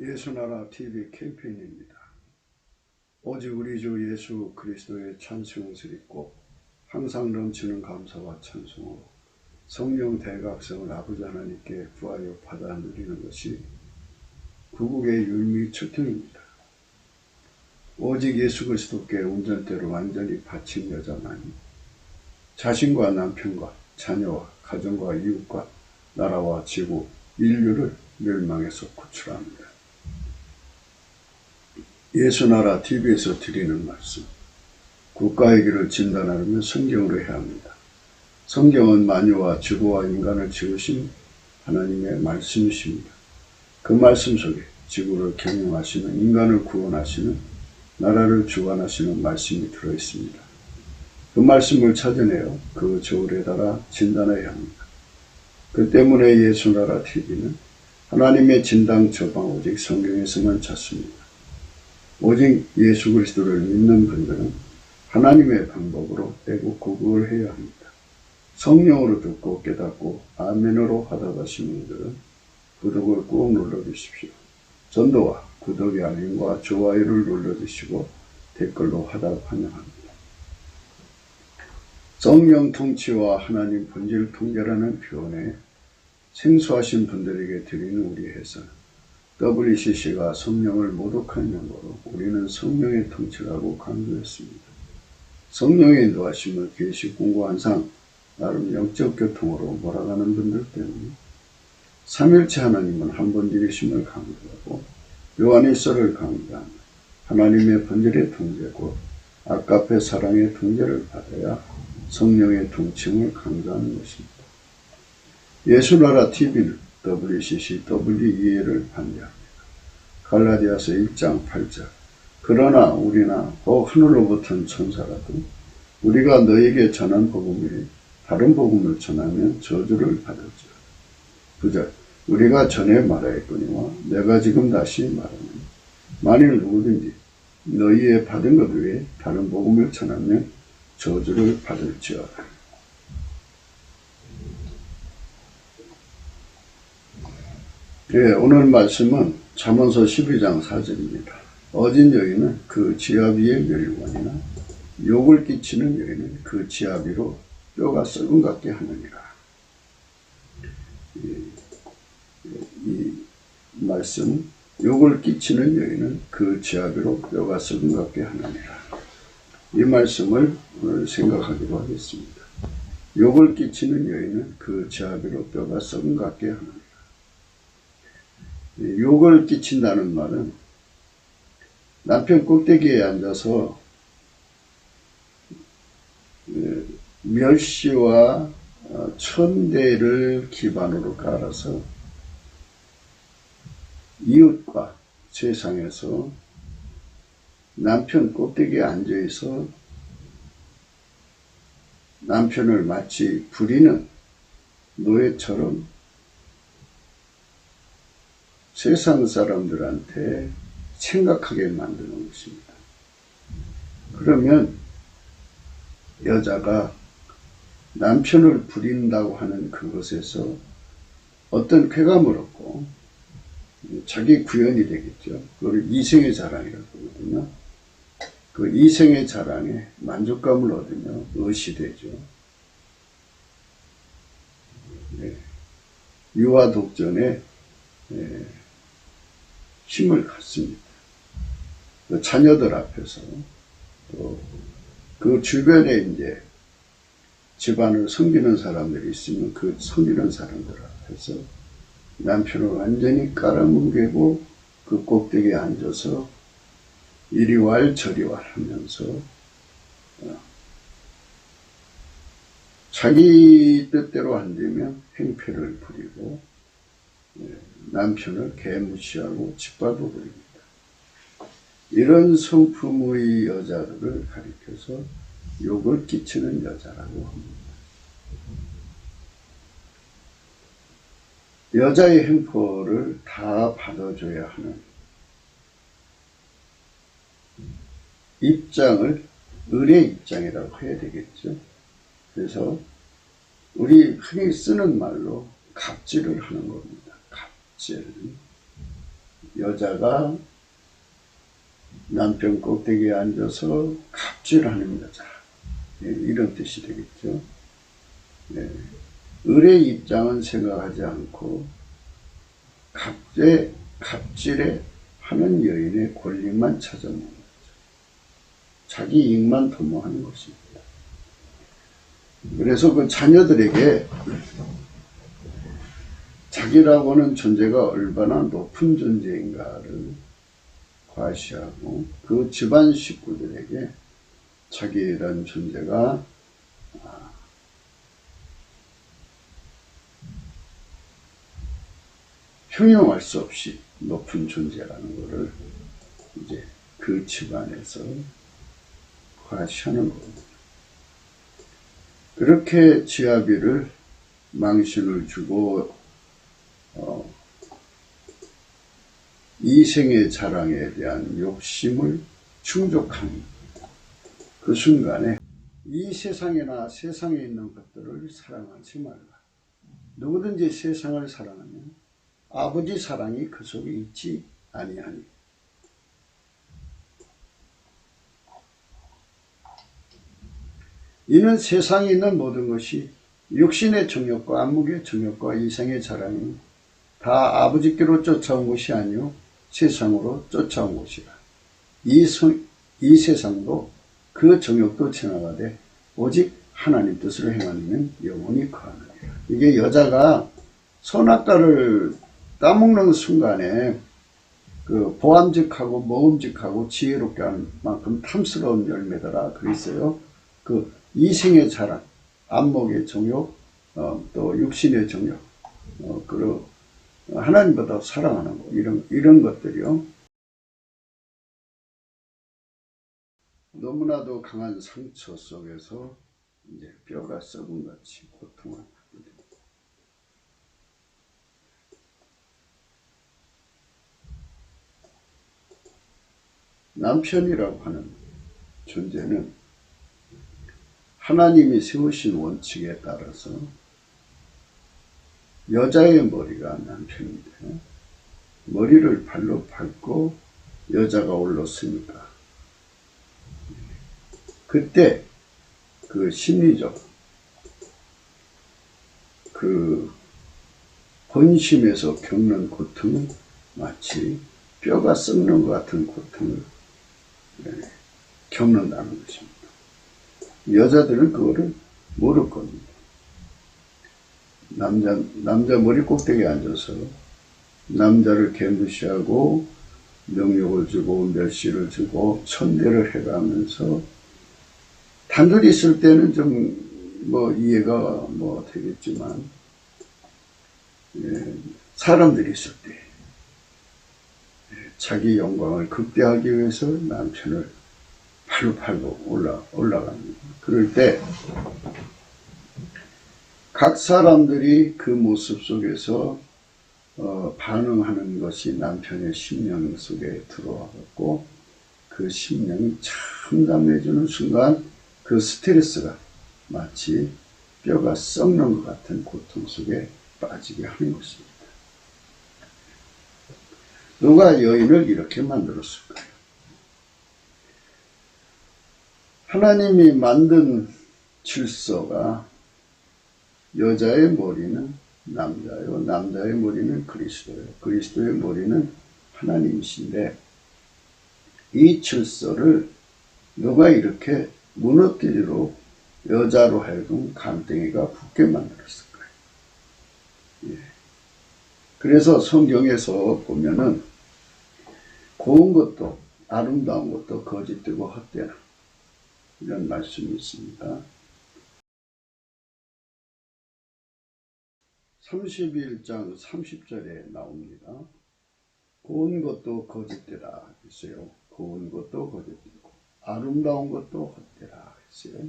예수나라 TV 캠페인입니다. 오직 우리 주 예수 그리스도의 찬송을 읽고 항상 넘치는 감사와 찬송으로 성령 대각성을 아버지 하나님께 구하여 받아 누리는 것이 구국의 유미 초청입니다. 오직 예수 그리스도께 운전대로 완전히 바친 여자만이 자신과 남편과 자녀와 가정과 이웃과 나라와 지구, 인류를 멸망에서 구출합니다. 예수나라 TV에서 드리는 말씀, 국가의 길을 진단하려면 성경으로 해야 합니다. 성경은 만유와 지구와 인간을 지으신 하나님의 말씀이십니다. 그 말씀 속에 지구를 경영하시는, 인간을 구원하시는, 나라를 주관하시는 말씀이 들어있습니다. 그 말씀을 찾아내어 그 저울에 달아 진단해야 합니다. 그 때문에 예수나라 TV는 하나님의 진단 처방 오직 성경에서만 찾습니다. 오직 예수 그리스도를 믿는 분들은 하나님의 방법으로 애국구국을 해야 합니다. 성령으로 듣고 깨닫고 아멘으로 화답하신 분들은 구독을 꾹 눌러주십시오. 전도와 구독의 알림과 좋아요를 눌러주시고 댓글로 화답 환영합니다. 성령 통치와 하나님 본질 통제라는 표현에 생소하신 분들에게 드리는 우리 해설, WCC가 성령을 모독한 용어로 우리는 성령의 통치라고 강조했습니다. 성령의 인도하심을 계시 공부한 상 나름 영적 교통으로 몰아가는 분들 때문에 삼일체 하나님은 한 분이심을 강조하고 요한일서를 강조하는 하나님의 본질의 통제고 아까페 사랑의 통제를 받아야 성령의 통칭을 강조하는 것입니다. 예수나라 TV는 WCC, WEA를 반대합니다. 갈라디아서 1장 8절 그러나 우리나 하늘로부터 천사라도 우리가 너에게 전한 복음이 다른 복음을 전하면 저주를 받을지어다. 9절 우리가 전에 말하였거니와 내가 지금 다시 말하노니 만일 누구든지 너희의 받은 것 외에 다른 복음을 전하면 저주를 받을지어다. 오늘 말씀은 잠언서 12장 4절입니다. 어진 여인은 그 지아 위의 멸관이나 욕을 끼치는 여인은 그 지아 위로 뼈가 썩은 것 같게 하느니라. 이 말씀, 욕을 끼치는 여인은 그 지아 위로 뼈가 썩은 것 같게 하느니라. 이 말씀을 오늘 생각하기로 하겠습니다. 욕을 끼치는 여인은 그 지아 위로 뼈가 썩은 것 같게 하느니라. 욕을 끼친다는 말은 남편 꼭대기에 앉아서 멸시와 천대를 기반으로 깔아서 이웃과 세상에서 남편 꼭대기에 앉아있어 남편을 마치 부리는 노예처럼 세상 사람들한테 생각하게 만드는 것입니다. 그러면 여자가 남편을 부린다고 하는 그것에서 어떤 쾌감을 얻고 자기 구현이 되겠죠. 그걸 이생의 자랑이라고 하거든요. 그 이생의 자랑에 만족감을 얻으며 의시 되죠. 유아 독전에 힘을 갖습니다. 그 자녀들 앞에서 또 그 주변에 이제 집안을 섬기는 사람들이 있으면 그 섬기는 사람들 앞에서 남편을 완전히 깔아뭉개고 그 꼭대기에 앉아서 이리왈 저리왈 하면서 자기 뜻대로 안 되면 행패를 부리고 남편을 개무시하고 짓밟아 버립니다. 이런 성품의 여자들을 가리켜서 욕을 끼치는 여자라고 합니다. 여자의 행포를 다 받아줘야 하는 입장을 을의 입장이라고 해야 되겠죠. 그래서 우리 흔히 쓰는 말로 갑질을 하는 겁니다. 갑질. 여자가 남편 꼭대기에 앉아서 갑질하는 여자, 이런 뜻이 되겠죠. 을의 입장은 생각하지 않고 갑질에 하는 여인의 권리만 찾아먹는 거죠. 자기 이익만 도모하는 것입니다. 그래서 그 자녀들에게 자기라고 하는 존재가 얼마나 높은 존재인가를 과시하고 그 집안 식구들에게 자기라는 존재가 형용할 수 없이 높은 존재라는 것을 이제 그 집안에서 과시하는 겁니다. 그렇게 지아비를 망신을 주고 이생의 자랑에 대한 욕심을 충족한 그 순간에 이 세상이나 세상에 있는 것들을 사랑하지 말라. 누구든지 세상을 사랑하면 아버지 사랑이 그 속에 있지 아니하니. 이는 세상에 있는 모든 것이 육신의 정욕과 안목의 정욕과 이생의 자랑이 다 아버지께로 쫓아온 것이 아니요 세상으로 쫓아온 것이라. 이 세상도 그 정욕도 지나가되 오직 하나님 뜻을 행하는 영혼이 거하느니라. 이게 여자가 선악과를 따먹는 순간에 그 보암직하고 먹음직하고 지혜롭게 하는 만큼 탐스러운 열매더라 그랬어요. 그 이생의 자랑, 안목의 정욕, 또 육신의 정욕, 그리고 하나님보다 사랑하는 거, 이런 것들이요. 너무나도 강한 상처 속에서 이제 뼈가 썩은 같이 고통을 받게 됩니다. 남편이라고 하는 존재는 하나님이 세우신 원칙에 따라서 여자의 머리가 남편인데 머리를 발로 밟고 여자가 올랐으니까 그때 그 심리적 그 본심에서 겪는 고통은 마치 뼈가 썩는 것 같은 고통을 겪는다는 것입니다. 여자들은 그거를 모를 겁니다. 남자 머리 꼭대기에 앉아서 남자를 개무시하고 명욕을 주고 멸시를 주고 천대를 해가면서 단둘이 있을 때는 좀 이해가 되겠지만 사람들이 있을 때 자기 영광을 극대화하기 위해서 남편을 팔로 팔고 올라갑니다. 그럴 때 각 사람들이 그 모습 속에서 반응하는 것이 남편의 심령 속에 들어와갖고 그 심령이 참담해지는 순간 그 스트레스가 마치 뼈가 썩는 것 같은 고통 속에 빠지게 하는 것입니다. 누가 여인을 이렇게 만들었을까요? 하나님이 만든 질서가 여자의 머리는 남자요, 남자의 머리는 그리스도예요. 그리스도의 머리는 하나님이신데 이 질서를 누가 이렇게 무너뜨리로 여자로 하여금 간땡이가 붙게 만들었을까요? 그래서 성경에서 보면은 고운 것도 아름다운 것도 거짓되고 헛되나 이런 말씀이 있습니다. 31장 30절에 나옵니다. 고운 것도 거짓되라 했어요. 고운 것도 거짓되고 아름다운 것도 헛되라 했어요.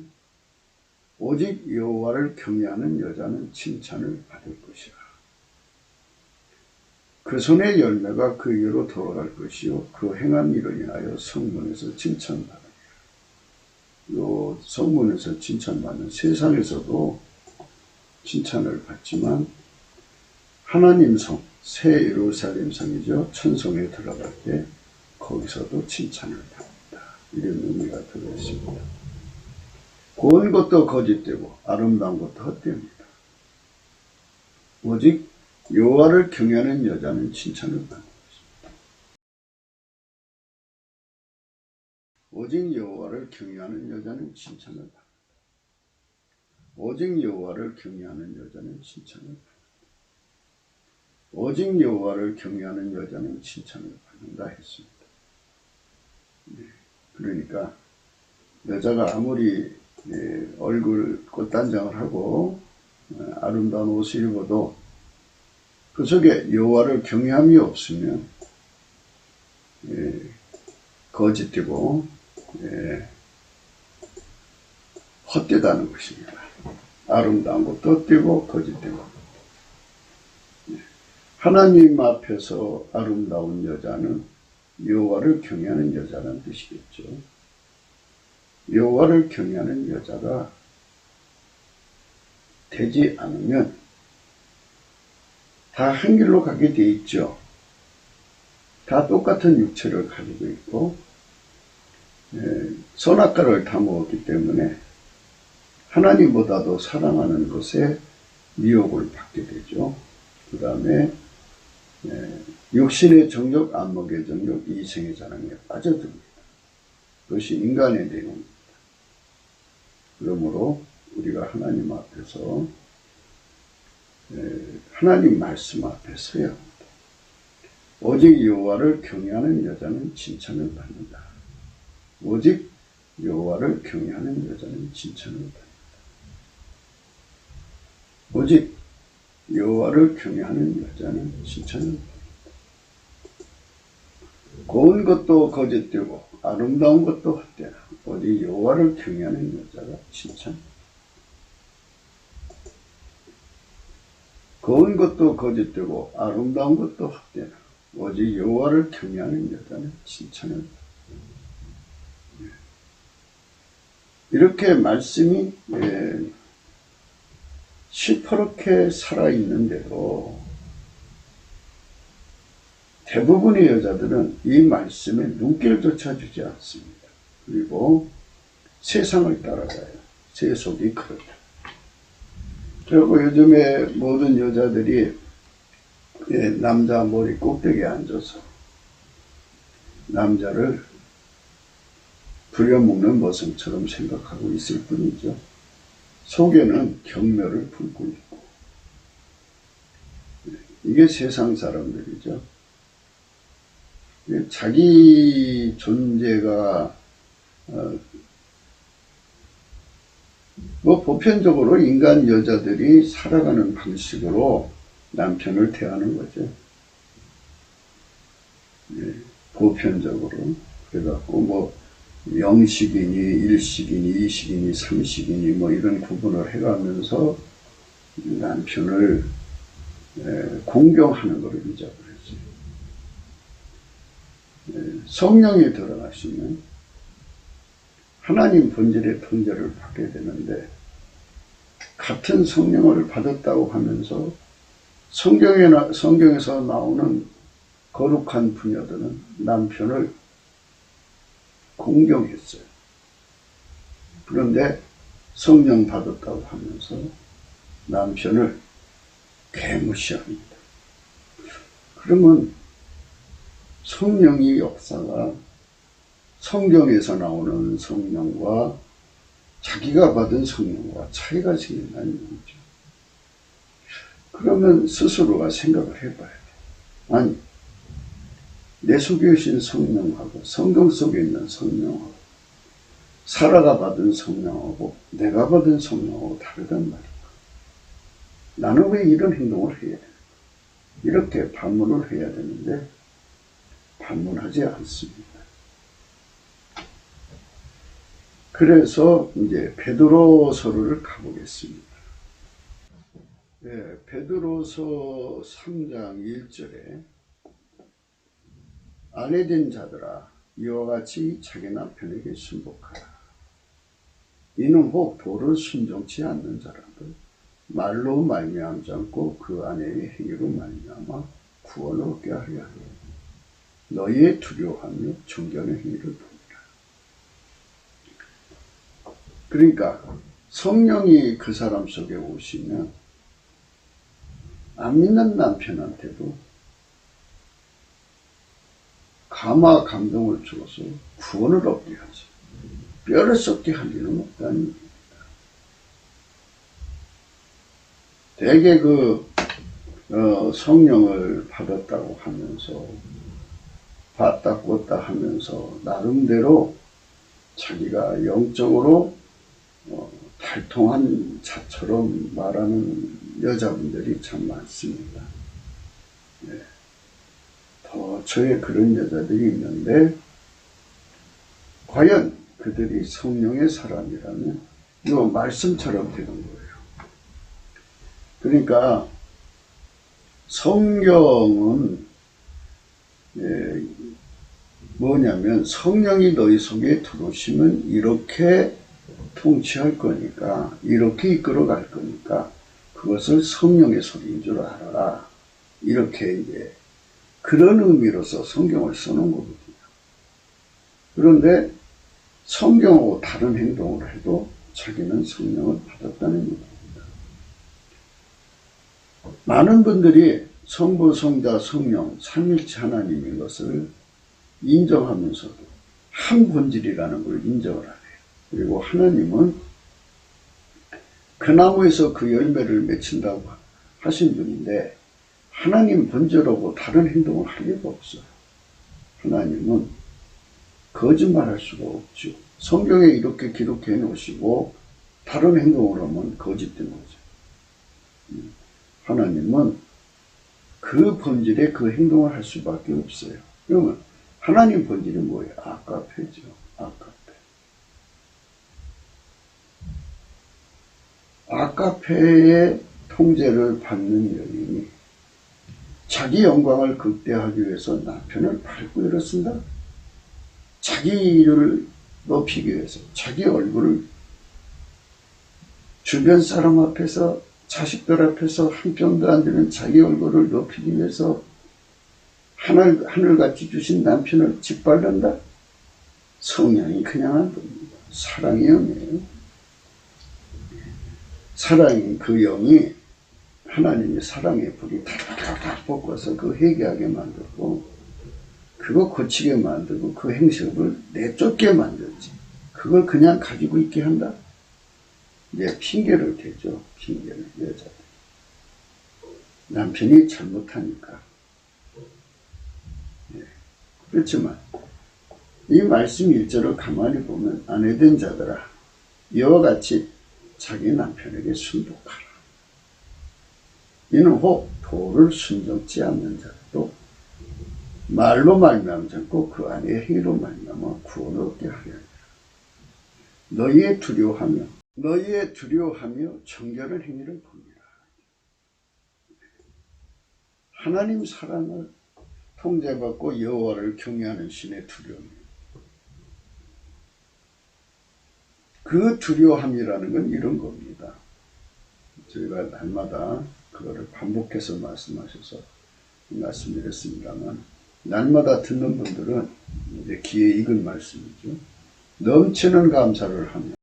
오직 여호와를 경외하는 여자는 칭찬을 받을 것이라. 그 손의 열매가 그에게로 돌아갈 것이요 그 행한 일을 인하여 성문에서 칭찬받으리라. 요 성문에서 칭찬받는 세상에서도 칭찬을 받지만 하나님 성, 새 예루살렘 성이죠. 천성에 들어갈 때 거기서도 칭찬을 받는다. 이런 의미가 들어있습니다. 고운 것도 거짓되고 아름다운 것도 헛되옵니다. 오직 여호와를 경외하는 여자는 칭찬을 받는 것입니다. 오직 여호와를 경외하는 여자는 칭찬을 받는다. 오직 여호와를 경외하는 여자는 칭찬을 받는다. 오직 여호와를 경외하는 여자는 칭찬을 받는다 했습니다. 그러니까 여자가 아무리 얼굴 꽃단장을 하고 아름다운 옷을 입어도 그 속에 여호와를 경외함이 없으면 거짓되고 헛되다는 것입니다. 아름다운 것도 헛되고 거짓되고. 하나님 앞에서 아름다운 여자는 여호와를 경외하는 여자라는 뜻이겠죠. 여호와를 경외하는 여자가 되지 않으면 다 한 길로 가게 돼 있죠. 다 똑같은 육체를 가지고 있고 선악과를 다 먹었기 때문에 하나님보다도 사랑하는 것에 미혹을 받게 되죠. 그 다음에 육신의 정욕, 안목의 정욕, 이생의 자랑에 빠져듭니다. 그것이 인간의 내용입니다. 그러므로 우리가 하나님 앞에서 하나님 말씀 앞에 서야 합니다. 오직 여호와를 경외하는 여자는 칭찬을 받는다. 오직 여호와를 경외하는 여자는 칭찬을 받는다. 오직 여호와를 경외하는 여자는 칭찬을 받는다. 고운 것도 거짓되고 아름다운 것도 헛되나 오직 여호와를 경외하는 여자가 칭찬. 고운 것도 거짓되고 아름다운 것도 헛되나 오직 여호와를 경외하는 여자는 칭찬을 받는다. 이렇게 말씀이 시퍼렇게 살아있는데도 대부분의 여자들은 이 말씀에 눈길조차 주지 않습니다. 그리고 세상을 따라가요. 세속이 그렇다. 그리고 요즘에 모든 여자들이 남자 머리 꼭대기에 앉아서 남자를 부려먹는 모습처럼 생각하고 있을 뿐이죠. 속에는 경멸을 품고 있고 이게 세상 사람들이죠. 자기 존재가 보편적으로 인간 여자들이 살아가는 방식으로 남편을 대하는 거죠. 보편적으로. 그래갖고 영식이니, 일식이니, 이식이니, 삼식이니, 이런 구분을 해가면서 남편을 공경하는 것을 잊어버렸어요. 성령이 들어가시면 하나님 본질의 통제를 받게 되는데 같은 성령을 받았다고 하면서 성경에서 나오는 거룩한 부녀들은 남편을 공경했어요. 그런데 성령 받았다고 하면서 남편을 개무시합니다. 그러면 성령의 역사가 성경에서 나오는 성령과 자기가 받은 성령과 차이가 생긴다는 얘기죠. 그러면 스스로가 생각을 해봐야 돼요. 아니, 내 속에 계신 성령하고 성경 속에 있는 성령하고 사라가 받은 성령하고 내가 받은 성령하고 다르단 말이야. 나는 왜 이런 행동을 해야 돼? 이렇게 반문을 해야 되는데 반문하지 않습니다. 그래서 이제 베드로서를 가보겠습니다. 베드로서 3장 1절에 아내된 자들아 이와 같이 자기 남편에게 순복하라. 이는 혹 도를 순종치 않는 자라도 말로 말미암지 않고 그 안에의 행위로 말미암아 구원을 얻게 하려 하니 너희의 두려워하며 존경의 행위를 보니라. 그러니까 성령이 그 사람 속에 오시면 안 믿는 남편한테도 감화 감동을 줘서 구원을 얻게 하지. 뼈를 썩게 할 일은 없다는 얘기입니다. 대개 성령을 받았다고 하면서 봤다 꽂다 하면서 나름대로 자기가 영적으로 달통한 자처럼 말하는 여자분들이 참 많습니다. 네. 저에 그런 여자들이 있는데 과연 그들이 성령의 사람이라면 이 말씀처럼 되는 거예요. 그러니까 성경은 뭐냐면 성령이 너희 속에 들어오시면 이렇게 통치할 거니까 이렇게 이끌어갈 거니까 그것을 성령의 소리인 줄 알아라. 이렇게 이제 그런 의미로서 성경을 써놓은 거거든요. 그런데 성경하고 다른 행동을 해도 자기는 성령을 받았다는 얘기입니다. 많은 분들이 성부, 성자, 성령, 삼일체 하나님인 것을 인정하면서도 한 본질이라는 걸 인정을 안 해요. 그리고 하나님은 그 나무에서 그 열매를 맺힌다고 하신 분인데 하나님 본질하고 다른 행동을 할 리가 없어요. 하나님은 거짓말할 수가 없죠. 성경에 이렇게 기록해 놓으시고 다른 행동을 하면 거짓된 거죠. 하나님은 그 본질에 그 행동을 할 수밖에 없어요. 그러면 하나님 본질이 뭐예요? 아가페죠. 아가페. 아가페의 통제를 받는 여인이 자기 영광을 극대화하기 위해서 남편을 밟고 일었습니다. 자기를 높이기 위해서 자기 얼굴을 주변 사람 앞에서 자식들 앞에서 한 평도 안 되는 자기 얼굴을 높이기 위해서 하늘같이 주신 남편을 짓밟는다? 성령이 그냥 안 됩니다. 사랑의 영이에요. 사랑인 그 영이 하나님의 사랑의 불이 탁탁탁 볶아서 그 회개하게 만들고 그거 고치게 만들고 그 행식을 내쫓게 만들지. 그걸 그냥 가지고 있게 한다? 이제 핑계를 대죠. 핑계를 여자들. 남편이 잘못하니까. 네. 그렇지만 이 말씀 1절을 가만히 보면 아내된 자들아 이와 같이 자기 남편에게 순복하라. 이는 혹 도를 순종치 않는 자도 말로 말미암지 않고 그 안에 행위로 말미암아 구원을 얻게 하려 하니라. 너희의 두려워하며 정결한 행위를 보니라. 하나님 사랑을 통제받고 여호와를 경외하는 신의 두려움이에요. 그 두려워함이라는 건 이런 겁니다. 저희가 날마다 그거를 반복해서 말씀하셔서 말씀드렸습니다만 날마다 듣는 분들은 이제 귀에 익은 말씀이죠. 넘치는 감사를 하며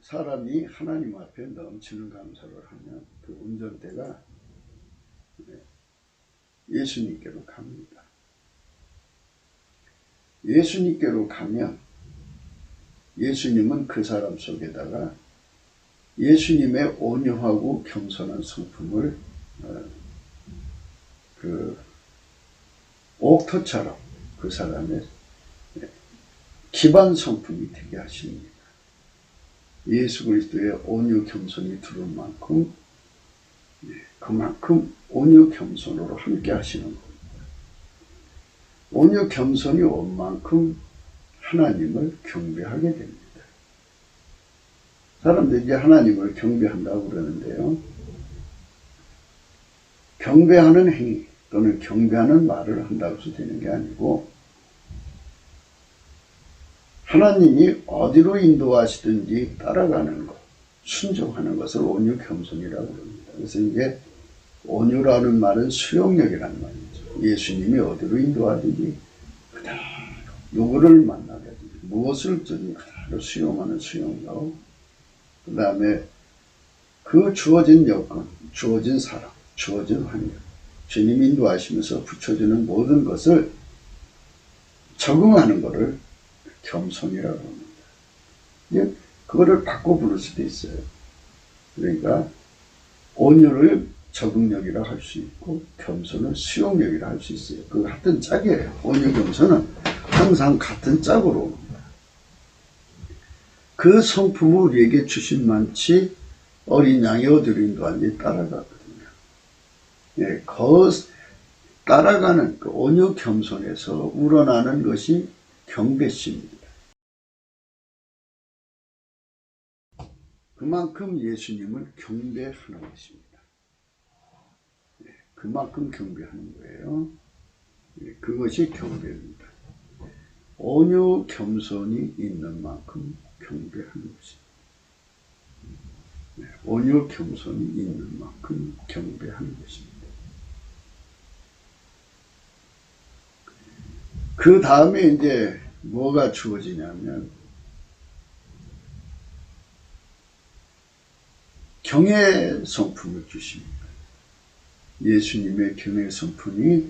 사람이 하나님 앞에 넘치는 감사를 하면 그 운전대가 예수님께로 갑니다. 예수님께로 가면 예수님은 그 사람 속에다가 예수님의 온유하고 겸손한 성품을 그 옥토처럼 그 사람의 기반 성품이 되게 하십니다. 예수 그리스도의 온유 겸손이 들어올 만큼 그만큼 온유 겸손으로 함께 하시는 겁니다. 온유 겸손이 온 만큼 하나님을 경배하게 됩니다. 사람들이 하나님을 경배한다고 그러는데요. 경배하는 행위 또는 경배하는 말을 한다고 해서 되는 게 아니고 하나님이 어디로 인도하시든지 따라가는 것, 순종하는 것을 온유 겸손이라고 합니다. 그래서 이제 온유라는 말은 수용력이라는 말이죠. 예수님이 어디로 인도하든지 그대로 누구를 만나든지 무엇을 든지 그대로 수용하는 수용력. 그 다음에 그 주어진 여건, 주어진 사람, 주어진 환경, 주님 인도하시면서 붙여주는 모든 것을 적응하는 것을 겸손이라고 합니다. 이제 그거를 바꿔 부를 수도 있어요. 그러니까 온유를 적응력이라 할 수 있고 겸손을 수용력이라 할 수 있어요. 그 같은 짝이에요. 온유 겸손은 항상 같은 짝으로 옵니다. 그 성품을 우리에게 주신 만치 어린 양이 어디로 인도하는지 따라가거든요. 예, 따라가는 그 온유 겸손에서 우러나는 것이 경배심입니다. 그만큼 예수님을 경배하는 것입니다. 예, 그만큼 경배하는 거예요. 예, 그것이 경배입니다. 온유 겸손이 있는 만큼 경배하는 것입니다. 예, 온유 겸손이 있는 만큼 경배하는 것입니다. 그 다음에 이제 뭐가 주어지냐면 경외 성품을 주십니다. 예수님의 경외 성품이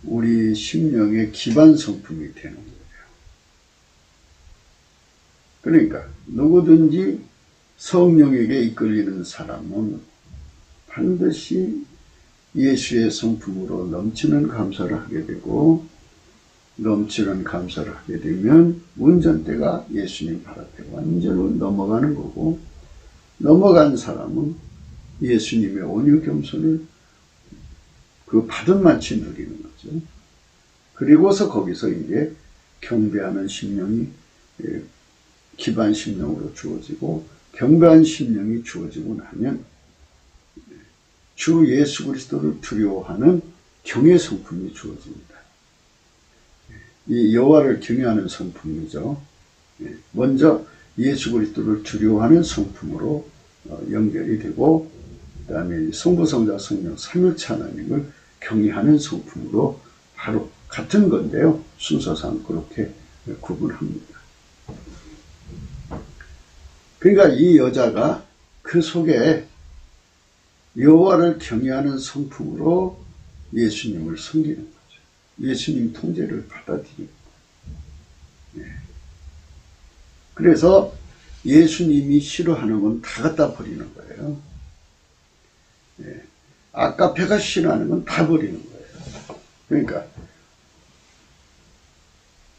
우리 심령의 기반 성품이 되는 거예요. 그러니까 누구든지 성령에게 이끌리는 사람은 반드시 예수의 성품으로 넘치는 감사를 하게 되고, 넘치는 감사를 하게 되면 운전대가 예수님 발 앞에 완전히 넘어가는 거고, 넘어간 사람은 예수님의 온유 겸손을 그 받은 만치 누리는 거죠. 그리고서 거기서 이제 경배하는 심령이 기반 심령으로 주어지고, 경배한 심령이 주어지고 나면 주 예수 그리스도를 두려워하는 경외 성품이 주어집니다. 이 여호와를 경외하는 성품이죠. 먼저 예수 그리스도를 두려워하는 성품으로 연결이 되고, 그 다음에 성부, 성자, 성령 삼일체 하나님을 경외하는 성품으로 바로 같은 건데요. 순서상 그렇게 구분합니다. 그러니까 이 여자가 그 속에 여호와를 경외하는 성품으로 예수님을 섬기는 거죠. 예수님 통제를 받아들이고. 그래서 예수님이 싫어하는 건 다 갖다 버리는 거예요. 아까페가 싫어하는 건 다 버리는 거예요. 그러니까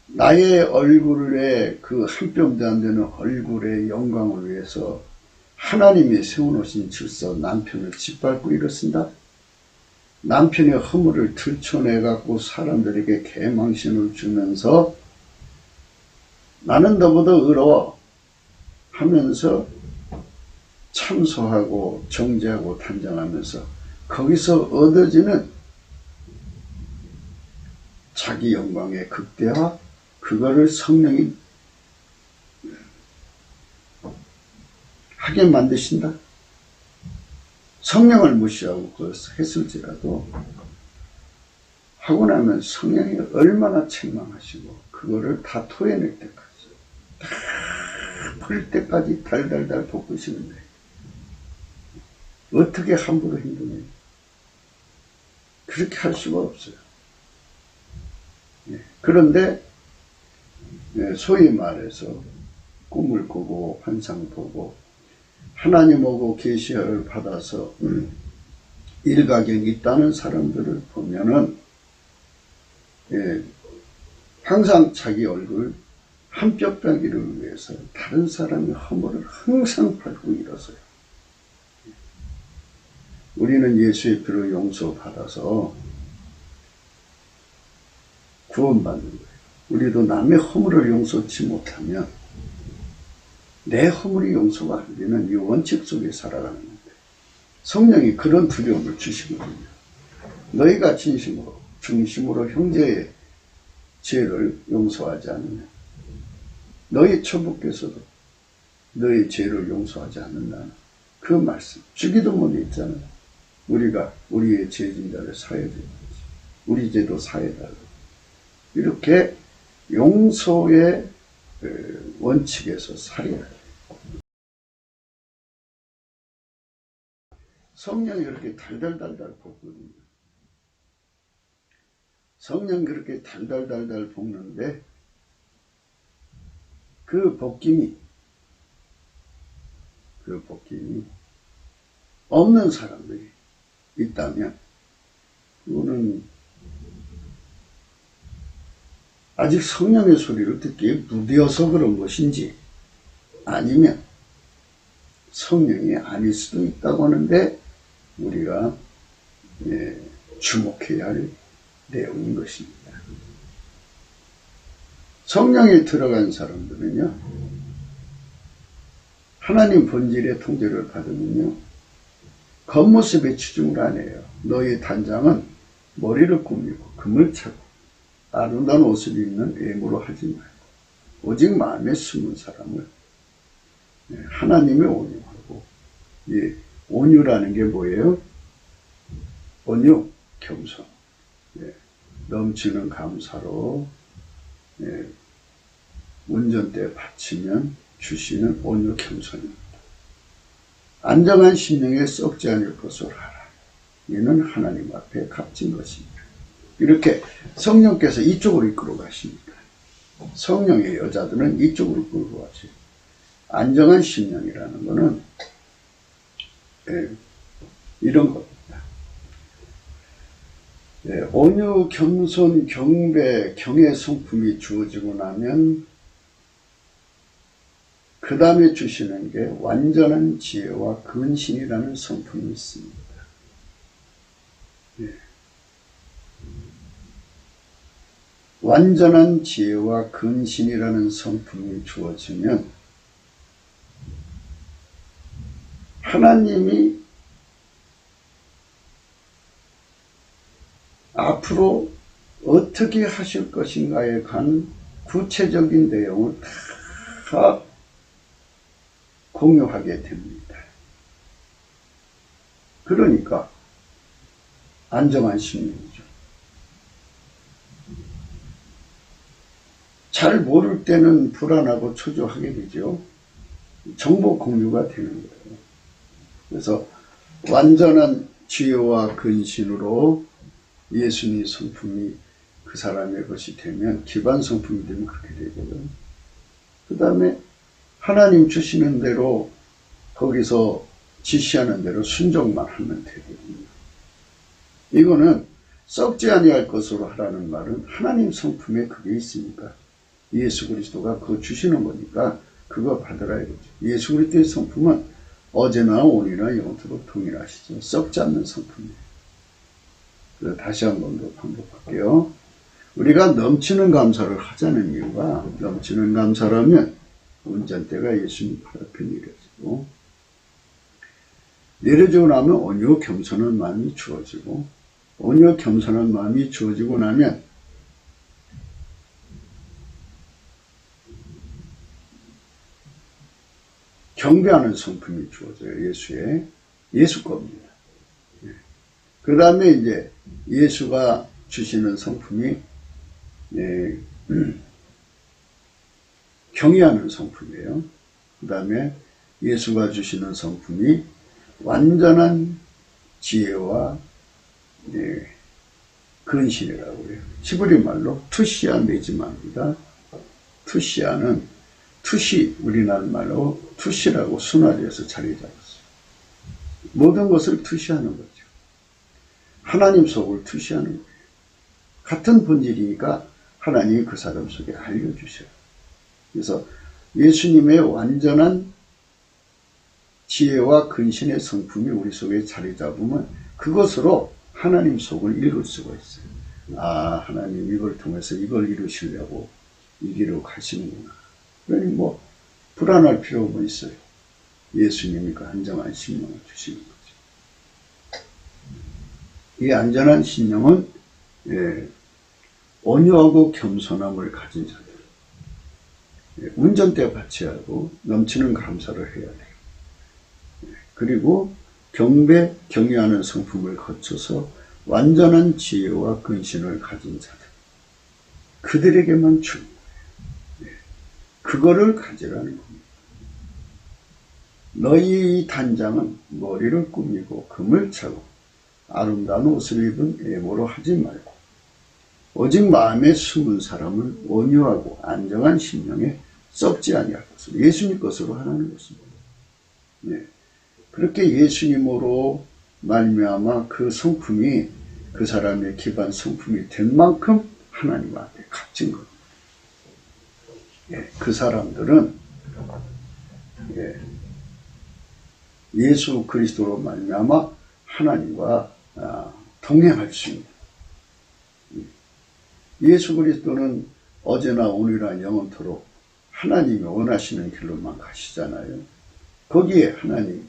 나의 얼굴에 그 한 뼘도 안 되는 얼굴의 영광을 위해서 하나님이 세워놓으신 질서 남편을 짓밟고 일었습니다. 남편의 허물을 들춰내갖고 사람들에게 개망신을 주면서 나는 너보다 의로워 하면서 참소하고 정죄하고 단정하면서 거기서 얻어지는 자기 영광의 극대화, 그거를 성령이 하게 만드신다. 성령을 무시하고 그것을 했을지라도 하고 나면 성령이 얼마나 책망하시고 그거를 다 토해낼 때까지, 다 풀 때까지 달달달 볶으시는데 어떻게 함부로 행동해요? 그렇게 할 수가 없어요. 그런데 소위 말해서 꿈을 꾸고 환상 보고 하나님하고 계시를 받아서 일가견이 있다는 사람들을 보면은 항상 자기 얼굴 한 뼘 빼기를 위해서 다른 사람의 허물을 항상 밟고 일어서요. 우리는 예수의 피로 용서받아서 구원받는 거예요. 우리도 남의 허물을 용서치 못하면 내 허물이 용서가 안 되는 이 원칙 속에 살아가는 건데, 성령이 그런 두려움을 주시거든요. 너희가 진심으로 중심으로 형제의 죄를 용서하지 않으면 너희 천부께서도 너희 죄를 용서하지 않는다는 그 말씀. 주기도문에 있잖아요. 우리가 우리의 죄진 자를 사해야 되는 거지. 우리 죄도 사해달라고. 이렇게 용서의 원칙에서 살아야 돼요. 성령이 그렇게 달달달달 볶거든요. 성령 그렇게 달달달달 볶는데 그 볶임이 없는 사람들이 있다면 그거는 아직 성령의 소리를 듣기에 무디어서 그런 것인지 아니면 성령이 아닐 수도 있다고 하는데 우리가 주목해야 할 내용인 것입니다. 성령에 들어간 사람들은요, 하나님 본질의 통제를 받으면요, 겉모습에 치중을 안 해요. 너희 단장은 머리를 꾸미고 금을 차고 아름다운 옷을 입는 외모로 하지 말고 오직 마음에 숨은 사람을 하나님의 온유하고, 온유라는 게 뭐예요? 온유, 겸손, 넘치는 감사로 운전대에 바치면 주시는 온유 겸손입니다. 안정한 심령에 썩지 않을 것을 하라. 이는 하나님 앞에 값진 것입니다. 이렇게 성령께서 이쪽으로 이끌어 가시니까 성령의 여자들은 이쪽으로 끌고 가세요. 안정한 심령이라는 것은 이런 겁니다. 온유, 겸손, 경배, 경의 성품이 주어지고 나면 그 다음에 주시는 게 완전한 지혜와 근신이라는 성품이 있습니다. 완전한 지혜와 근신이라는 성품이 주어지면 하나님이 앞으로 어떻게 하실 것인가에 관한 구체적인 내용을 다 공유하게 됩니다. 그러니까 안정한 심령이죠. 잘 모를 때는 불안하고 초조하게 되죠. 정보 공유가 되는 거예요. 그래서 완전한 지혜와 근신으로 예수님의 성품이 그 사람의 것이 되면, 기반 성품이 되면 그렇게 되거든. 그 다음에 하나님 주시는 대로 거기서 지시하는 대로 순종만 하면 되거든요. 이거는 썩지 아니할 것으로 하라는 말은 하나님 성품에 그게 있으니까 예수 그리스도가 그거 주시는 거니까 그거 받으라 이거죠. 예수 그리스도의 성품은 어제나 오늘이나 영원토록 동일하시죠. 썩지 않는 성품이에요. 그래서 다시 한 번 더 반복할게요. 우리가 넘치는 감사를 하자는 이유가, 넘치는 감사라면 운전대가 예수님 발 앞에 내려지고 나면 온유 겸손한 마음이 주어지고, 온유 겸손한 마음이 주어지고 나면 경배하는 성품이 주어져요. 예수 겁니다. 그 다음에 이제 예수가 주시는 성품이 경외하는 성품이에요. 그 다음에 예수가 주시는 성품이 완전한 지혜와 근신이라고 해요. 히브리 말로 투시아 메지마입니다. 투시아는 우리나라 말로 투시라고 순화되어서 자리 잡았어요. 모든 것을 투시하는 거죠. 하나님 속을 투시하는 거예요. 같은 본질이니까 하나님이 그 사람 속에 알려주셔요. 그래서 예수님의 완전한 지혜와 근신의 성품이 우리 속에 자리 잡으면 그것으로 하나님 속을 이룰 수가 있어요. 아, 하나님 이걸 통해서 이걸 이루시려고 이 길로 가시는구나. 그러니 뭐 불안할 필요가 뭐 있어요. 예수님이 그 안정한 심령을 주시는 거죠. 이 안전한 심령은 온유하고 겸손함을 가진 자들, 운전대 받쳐야 하고 넘치는 감사를 해야 돼요. 그리고 경배, 경외하는 성품을 거쳐서 완전한 지혜와 근신을 가진 자들, 그들에게만 주는 거예요. 그거를 가지라는 겁니다. 너희 단장은 머리를 꾸미고 금을 차고 아름다운 옷을 입은 애모로 하지 말고 오직 마음에 숨은 사람은 온유하고 안정한 심령에 썩지 아니할 것으로, 예수님 것으로 하라는 것입니다. 그렇게 예수님으로 말미암아 그 성품이 그 사람의 기반 성품이 된 만큼 하나님 앞에 값진 겁니다. 그 사람들은 예수 그리스도로 말미암아 하나님과 동행할 수 있는, 예수 그리스도는 어제나 오늘이나 영원토록 하나님이 원하시는 길로만 가시잖아요. 거기에 하나님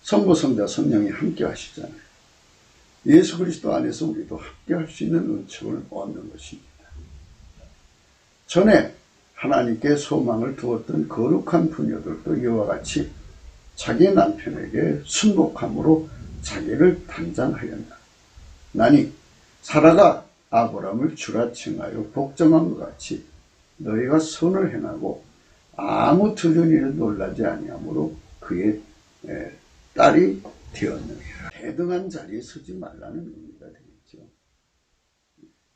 성부, 성자, 성령이 함께 하시잖아요. 예수 그리스도 안에서 우리도 함께 할 수 있는 은총을 얻는 것입니다. 전에 하나님께 소망을 두었던 거룩한 부녀들도 이와 같이 자기 남편에게 순복함으로 자기를 단장하였다. 나니 사라가 아브람을 주라 칭하여 복종한 것 같이 너희가 선을 행하고 아무 들은 일을 놀라지 아니하므로 그의 딸이 되었느니라. 대등한 자리에 서지 말라는 의미가 되겠죠.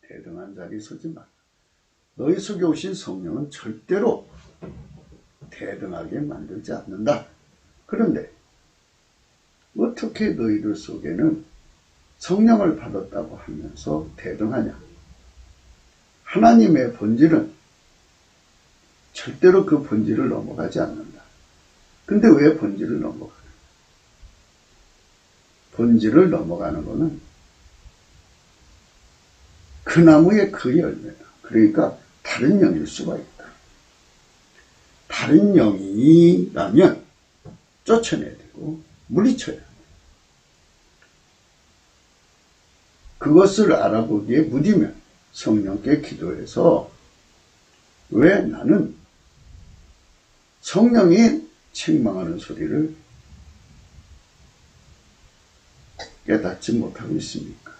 대등한 자리에 서지 말라. 너희 속에 오신 성령은 절대로 대등하게 만들지 않는다. 그런데 어떻게 너희들 속에는 성령을 받았다고 하면서 대등하냐? 하나님의 본질은 절대로 그 본질을 넘어가지 않는다. 근데 왜 본질을 넘어가요? 본질을 넘어가는 것은 그 나무의 그 열매다. 그러니까 다른 영일 수가 있다. 다른 영이라면 쫓아내야 되고 물리쳐야 돼. 그것을 알아보기에 무디면 성령께 기도해서 왜 나는 성령이 책망하는 소리를 깨닫지 못하고 있습니까?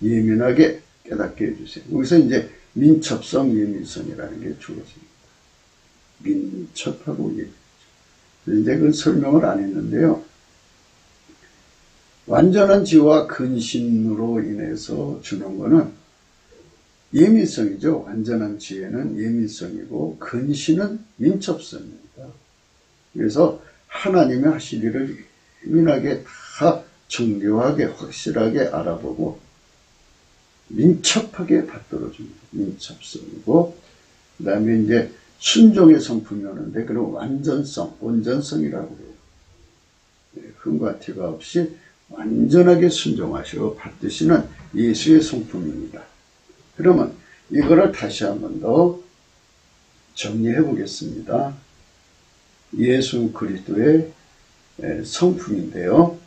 예민하게 깨닫게 해주세요. 여기서 이제 민첩성, 예민성이라는 게 주어집니다. 민첩하고 예민성. 이제 그 설명을 안 했는데요. 완전한 지혜와 근신으로 인해서 주는 거는 예민성이죠. 완전한 지혜는 예민성이고 근신은 민첩성입니다. 그래서 하나님의 하실 일을 예민하게 다 정교하게 확실하게 알아보고 민첩하게 받들어줍니다. 민첩성이고 그 다음에 이제 순종의 성품이 오는데 그럼 완전성, 온전성이라고 해요. 흠과 티가 없이 완전하게 순종하시고 받드시는 예수의 성품입니다. 그러면 이거를 다시 한 번 더 정리해 보겠습니다. 예수 그리스도의 성품인데요.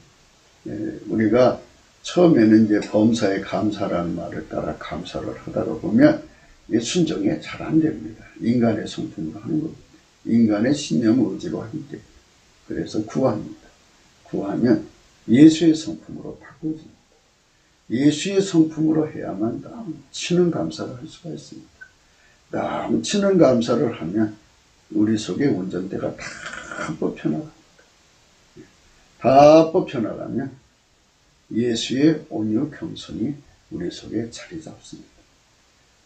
우리가 처음에는 이제 범사에 감사라는 말을 따라 감사를 하다가 보면 순종이 잘 안 됩니다. 인간의 성품으로 하는 겁니다. 인간의 신념 의지로 하는데 그래서 구합니다. 구하면 예수의 성품으로 바꾸어집니다. 예수의 성품으로 해야만 넘치는 감사를 할 수가 있습니다. 넘치는 감사를 하면 우리 속에 운전대가 다 뽑혀나갑니다. 다 뽑혀나가면 예수의 온유 겸손이 우리 속에 자리 잡습니다.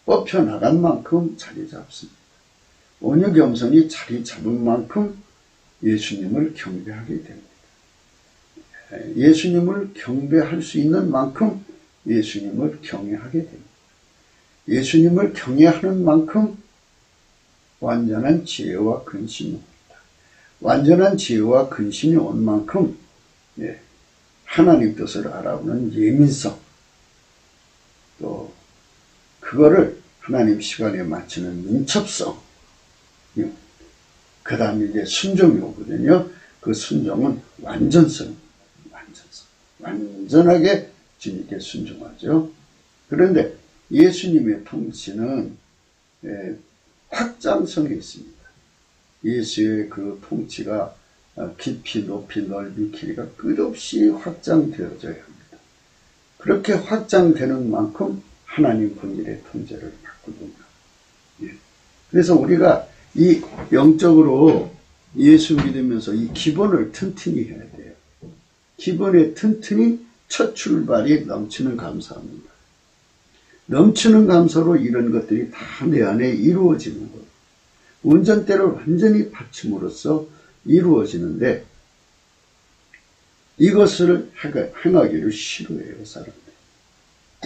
뽑혀나간 만큼 자리 잡습니다. 온유 겸손이 자리 잡은 만큼 예수님을 경배하게 됩니다. 예수님을 경배할 수 있는 만큼 예수님을 경외하게 됩니다. 예수님을 경외하는 만큼 완전한 지혜와 근신이 옵니다. 완전한 지혜와 근신이 온 만큼 하나님 뜻을 알아보는 예민성, 또 그거를 하나님 시간에 맞추는 민첩성, 그 다음에 이제 순종이 오거든요. 그 순종은 완전성, 완전하게 주님께 순종하죠. 그런데 예수님의 통치는 확장성이 있습니다. 예수의 그 통치가 깊이 높이 넓이 길이가 끝없이 확장되어져야 합니다. 그렇게 확장되는 만큼 하나님 본질의 통제를 받거든요. 예. 그래서 우리가 이 영적으로 예수 믿으면서 이 기본을 튼튼히 해야 돼요. 기본에 튼튼히 첫 출발이 넘치는 감사합니다. 넘치는 감사로 이런 것들이 다 내 안에 이루어지는 거예요. 운전대를 완전히 받침으로써 이루어지는데 이것을 행하기를 싫어해요, 사람들이.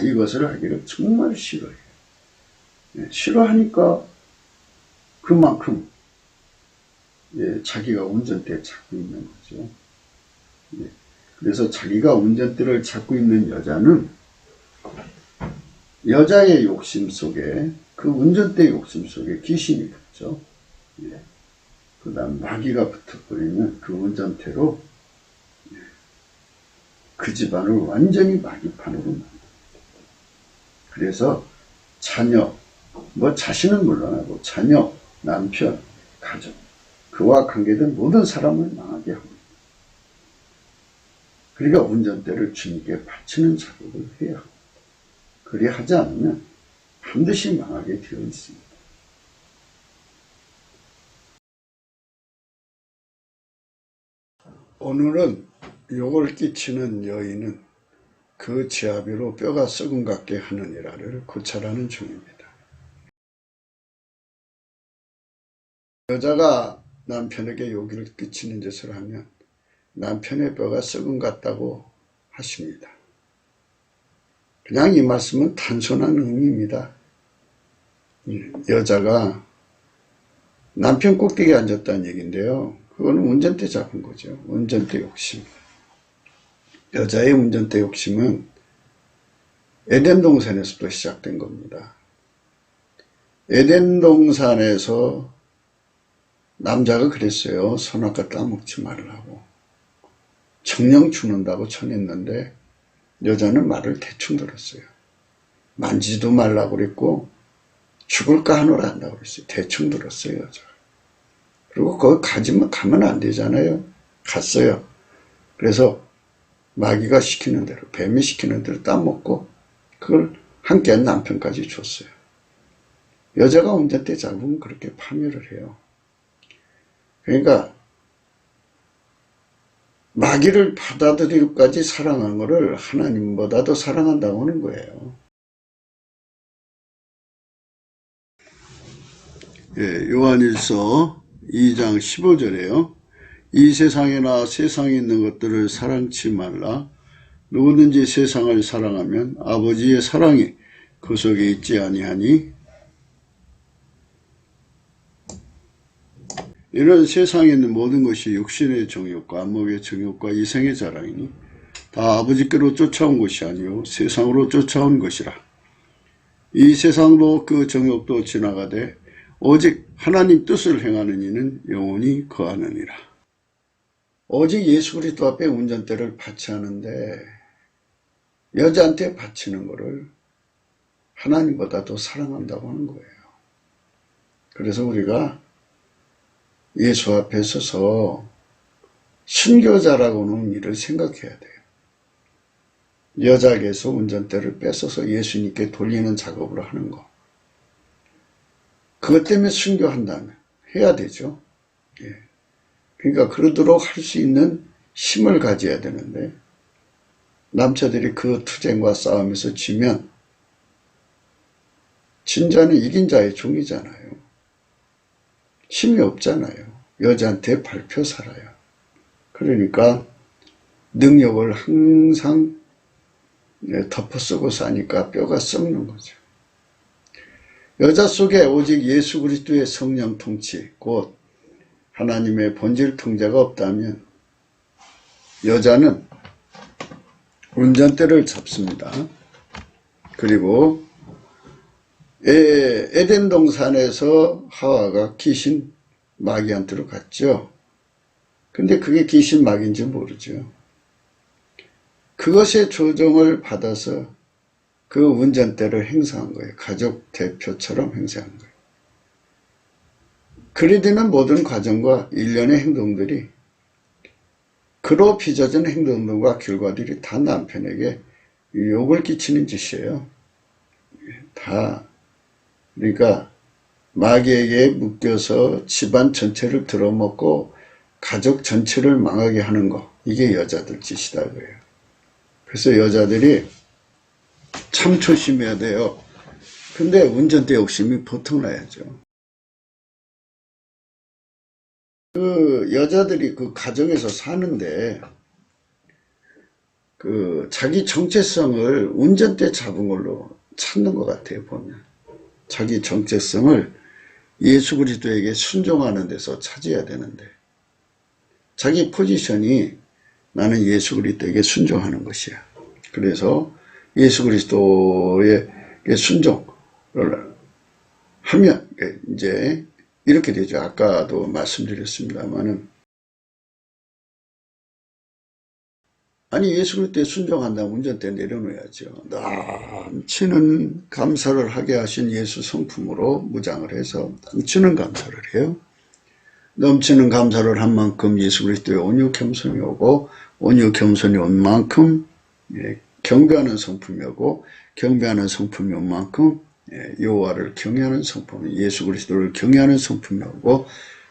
이것을 하기를 정말 싫어해요. 싫어하니까 그만큼 자기가 운전대를 잡고 있는 거죠. 그래서 자기가 운전대를 잡고 있는 여자는 여자의 욕심 속에 그 운전대 욕심 속에 귀신이 붙죠. 그 다음 마귀가 붙어버리면 그 운전대로 그 집안을 완전히 마귀판으로 만듭니다. 그래서 자녀, 자신은 물론하고 자녀, 남편, 가족, 그와 관계된 모든 사람을 망하게 합니다. 그러니까 운전대를 주님께 바치는 작업을 해야 합니다. 그리 하지 않으면 반드시 망하게 되어 있습니다. 오늘은 욕을 끼치는 여인은 그 지아비로 뼈가 썩은 같게 하느니라를 고찰하는 중입니다. 여자가 남편에게 욕을 끼치는 짓을 하면 남편의 뼈가 썩은 같다고 하십니다. 그냥 이 말씀은 단순한 의미입니다. 여자가 남편 꼭대기에 앉았다는 얘기인데요. 그거는 운전대 잡은 거죠. 운전대 욕심. 여자의 운전대 욕심은 에덴 동산에서도 시작된 겁니다. 에덴 동산에서 남자가 그랬어요. 선악과 따먹지 말라고. 정령 죽는다고 전했는데 여자는 말을 대충 들었어요. 만지지도 말라고 그랬고 죽을까 하노라 한다고 그랬어요. 대충 들었어요, 여자가. 그리고 거기 가면 안 되잖아요. 갔어요. 그래서 마귀가 시키는 대로, 뱀이 시키는 대로 따먹고 그걸 함께 한 남편까지 줬어요. 여자가 운전대 잡으면 그렇게 파멸을 해요. 그러니까 마귀를 받아들이기까지 사랑한 것을 하나님보다도 사랑한다고 하는 거예요. 요한일서 2장 15절에요. 이 세상에나 세상에 있는 것들을 사랑치 말라. 누구든지 세상을 사랑하면 아버지의 사랑이 그 속에 있지 아니하니. 이런 세상에 있는 모든 것이 육신의 정욕과 안목의 정욕과 이생의 자랑이니 다 아버지께로 쫓아온 것이 아니요 세상으로 쫓아온 것이라. 이 세상도 그 정욕도 지나가되 오직 하나님 뜻을 행하는 이는 영원히 거하느니라. 오직 예수 그리스도 앞에 운전대를 바치하는데 여자한테 바치는 것을 하나님보다도 사랑한다고 하는 거예요. 그래서 우리가 예수 앞에 서서 순교자라고 하는 일을 생각해야 돼요. 여자에게서 운전대를 뺏어서 예수님께 돌리는 작업을 하는 거. 그것 때문에 순교한다면 해야 되죠. 그러니까 그러도록 할 수 있는 힘을 가져야 되는데 남자들이 그 투쟁과 싸움에서 지면 진자는 이긴 자의 종이잖아요. 힘이 없잖아요. 여자한테 밟혀 살아요. 그러니까 능력을 항상 덮어 쓰고 사니까 뼈가 썩는 거죠. 여자 속에 오직 예수 그리스도의 성령 통치, 곧 하나님의 본질 통제가 없다면 여자는 운전대를 잡습니다. 그리고 에덴 동산에서 하와가 귀신 마귀한테로 갔죠. 근데 그게 귀신 마귀인지 모르죠. 그것의 조종을 받아서 그 운전대를 행사한 거예요. 가족 대표처럼 행사한 거예요. 그리 되는 모든 과정과 일련의 행동들이 그로 빚어진 행동들과 결과들이 다 남편에게 욕을 끼치는 짓이에요. 다. 그러니까 마귀에게 묶여서 집안 전체를 들어먹고 가족 전체를 망하게 하는 거. 이게 여자들 짓이다 그래요. 그래서 여자들이 참 조심해야 돼요. 근데 운전대 욕심이 보통 나야죠. 그 여자들이 그 가정에서 사는데 그 자기 정체성을 운전대 잡은 걸로 찾는 것 같아요, 보면. 자기 정체성을 예수 그리스도에게 순종하는 데서 찾아야 되는데 자기 포지션이 나는 예수 그리스도에게 순종하는 것이야. 그래서 예수 그리스도에게 순종을 하면 이제 이렇게 되죠. 아까도 말씀드렸습니다만은 아니 예수 그리스도에 순종한다면 운전대 내려놓아야죠. 넘치는 감사를 하게 하신 예수 성품으로 무장을 해서 넘치는 감사를 해요. 넘치는 감사를 한 만큼 예수 그리스도의 온유 겸손이 오고 온유 겸손이 온 만큼 경배하는 성품이 오고 경배하는 성품이 온 만큼 여호와를 경외하는 성품이 예수 그리스도를 경외하는 성품이 오고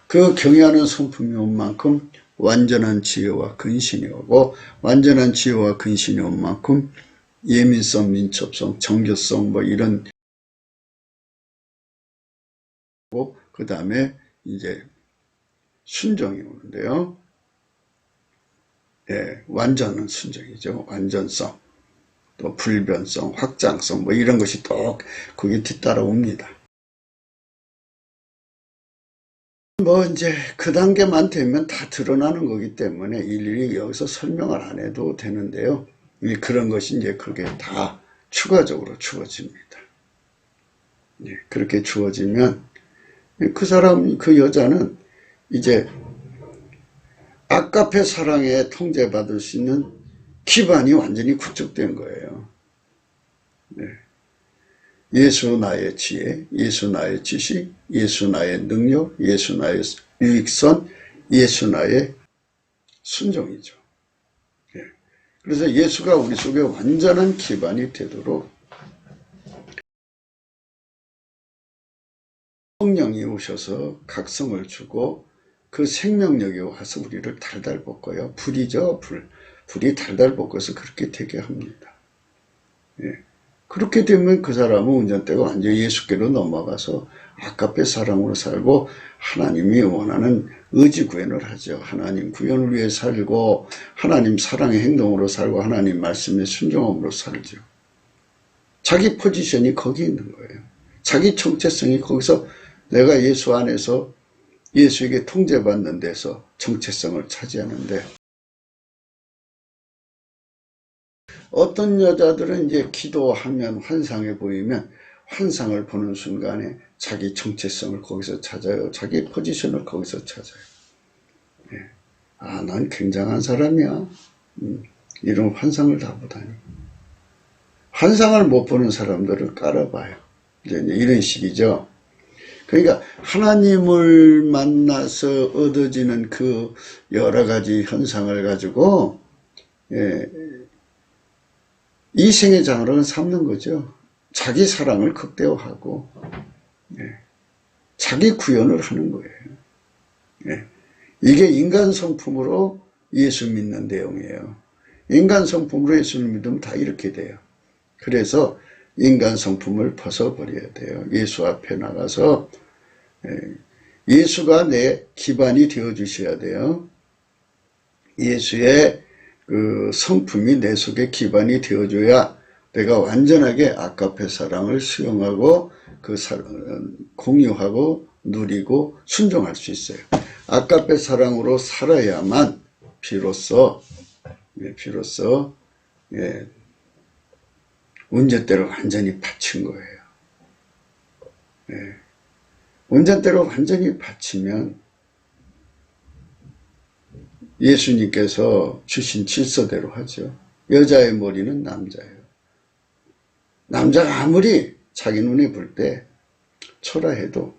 그 경외하는 성품이 온 만큼 완전한 지혜와 근신이 오고 완전한 지혜와 근신이 온 만큼 예민성, 민첩성, 정교성 뭐 이런 그 다음에 이제 순종이 오는데요. 완전한 순종이죠. 완전성, 또 불변성, 확장성 뭐 이런 것이 또 거기 뒤따라옵니다. 뭐 이제 그 단계만 되면 다 드러나는 거기 때문에 일일이 여기서 설명을 안 해도 되는데요. 그런 것이 이제 그게 다 추가적으로 주어집니다. 그렇게 주어지면 그 사람, 그 여자는 이제 아까페 사랑에 통제받을 수 있는 기반이 완전히 구축된 거예요. 예수 나의 지혜, 예수 나의 지식, 예수 나의 능력, 예수 나의 유익선, 예수 나의 순종이죠. 그래서 예수가 우리 속에 완전한 기반이 되도록 성령이 오셔서 각성을 주고 그 생명력이 와서 우리를 달달 볶아요. 불이죠, 불. 불이 달달 볶아서 그렇게 되게 합니다. 그렇게 되면 그 사람은 운전대가 완전히 예수께로 넘어가서 아까페 사랑으로 살고 하나님이 원하는 의지 구현을 하죠. 하나님 구현을 위해 살고 하나님 사랑의 행동으로 살고 하나님 말씀의 순종함으로 살죠. 자기 포지션이 거기 있는 거예요. 자기 정체성이 거기서 내가 예수 안에서 예수에게 통제받는 데서 정체성을 차지하는데 어떤 여자들은 이제 기도하면 환상에 보이면 환상을 보는 순간에 자기 정체성을 거기서 찾아요. 자기 포지션을 거기서 찾아요. 아, 난 굉장한 사람이야. 이런 환상을 다 보다니. 환상을 못 보는 사람들을 깔아봐요. 이제 이런 식이죠. 그러니까 하나님을 만나서 얻어지는 그 여러 가지 현상을 가지고 이생의 장으로는 삼는 거죠. 자기 사랑을 극대화하고 자기 구현을 하는 거예요. 이게 인간 성품으로 예수 믿는 내용이에요. 인간 성품으로 예수를 믿으면 다 이렇게 돼요. 그래서 인간 성품을 벗어버려야 돼요. 예수 앞에 나가서 예수가 내 기반이 되어 주셔야 돼요. 예수의 그 성품이 내 속에 기반이 되어줘야 내가 완전하게 아까페 사랑을 수용하고 그 공유하고 누리고 순종할 수 있어요. 아까페 사랑으로 살아야만 비로소 운전대로 완전히 바친 거예요. 운전대로 완전히 바치면 예수님께서 주신 질서대로 하죠. 여자의 머리는 남자예요. 남자가 아무리 자기 눈에 볼 때 초라해도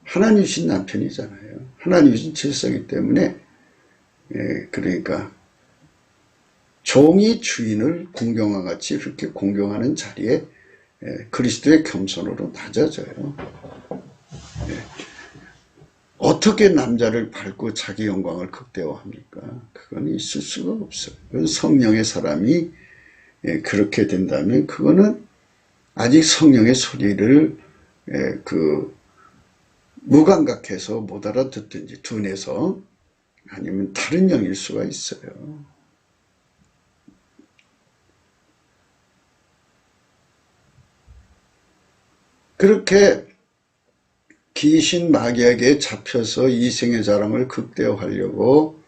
하나님이신 남편이잖아요. 하나님이신 질서이기 때문에 그러니까 종이 주인을 공경과 같이 그렇게 공경하는 자리에 그리스도의 겸손으로 낮아져요. 어떻게 남자를 밟고 자기 영광을 극대화합니까? 그건 있을 수가 없어요. 그건 성령의 사람이 그렇게 된다면 그거는 아직 성령의 소리를 무감각해서 못 알아듣든지 둔해서 아니면 다른 영일 수가 있어요. 그렇게 귀신 마귀에게 잡혀서 이생의 자랑을 극대화하려고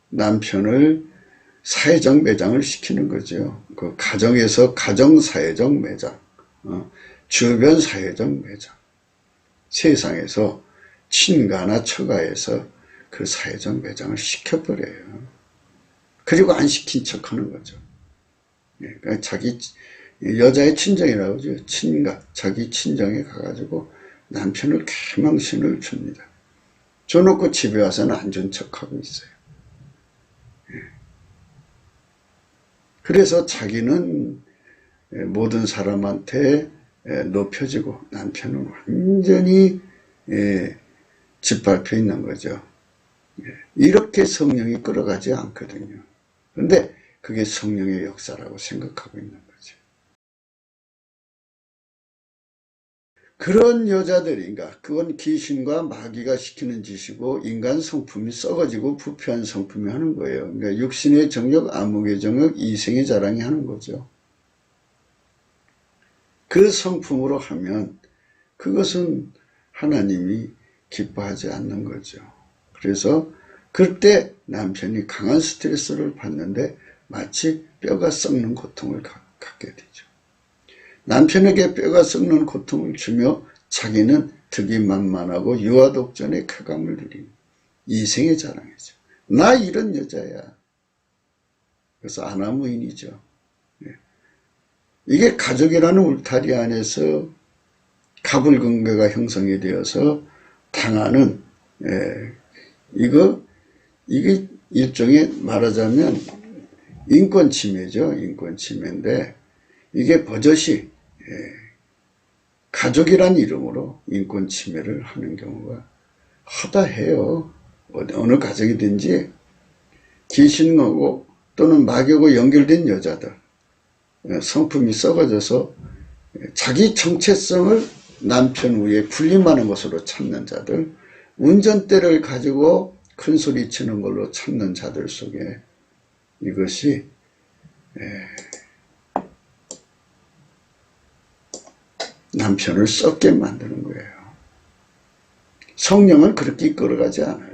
남편을 사회적 매장을 시키는 거죠. 그 가정에서 가정사회적 매장, 주변 사회적 매장, 세상에서 친가나 처가에서 그 사회적 매장을 시켜버려요. 그리고 안 시킨 척하는 거죠. 그러니까 자기 여자의 친정이라고 하죠. 친가, 자기 친정에 가가지고 남편을 개망신을 줍니다. 줘놓고 집에 와서는 안 준 척하고 있어요. 그래서 자기는 모든 사람한테 높여지고 남편은 완전히 짓밟혀 있는 거죠. 이렇게 성령이 끌어가지 않거든요. 그런데 그게 성령의 역사라고 생각하고 있는 거죠. 그런 여자들인가, 그건 귀신과 마귀가 시키는 짓이고 인간 성품이 썩어지고 부패한 성품이 하는 거예요. 그러니까 육신의 정욕, 암흑의 정욕, 이생의 자랑이 하는 거죠. 그 성품으로 하면 그것은 하나님이 기뻐하지 않는 거죠. 그래서 그때 남편이 강한 스트레스를 받는데 마치 뼈가 썩는 고통을 갖게 되죠. 남편에게 뼈가 썩는 고통을 주며 자기는 득이만만하고 유아독전의 쾌감을 누리는 이생의 자랑이죠. 나 이런 여자야. 그래서 아나무인이죠. 이게 가족이라는 울타리 안에서 가불관계가 형성이 되어서 당하는 이게 일종의 말하자면 인권 침해죠. 인권 침해인데 이게 버젓이 가족이란 이름으로 인권 침해를 하는 경우가 허다해요. 어느 가족이든지 귀신하고 또는 마귀하고 연결된 여자들, 성품이 썩어져서 자기 정체성을 남편 위에 군림하는 것으로 찾는 자들, 운전대를 가지고 큰 소리 치는 걸로 찾는 자들 속에 이것이 남편을 썩게 만드는 거예요. 성령은 그렇게 이끌어가지 않아요.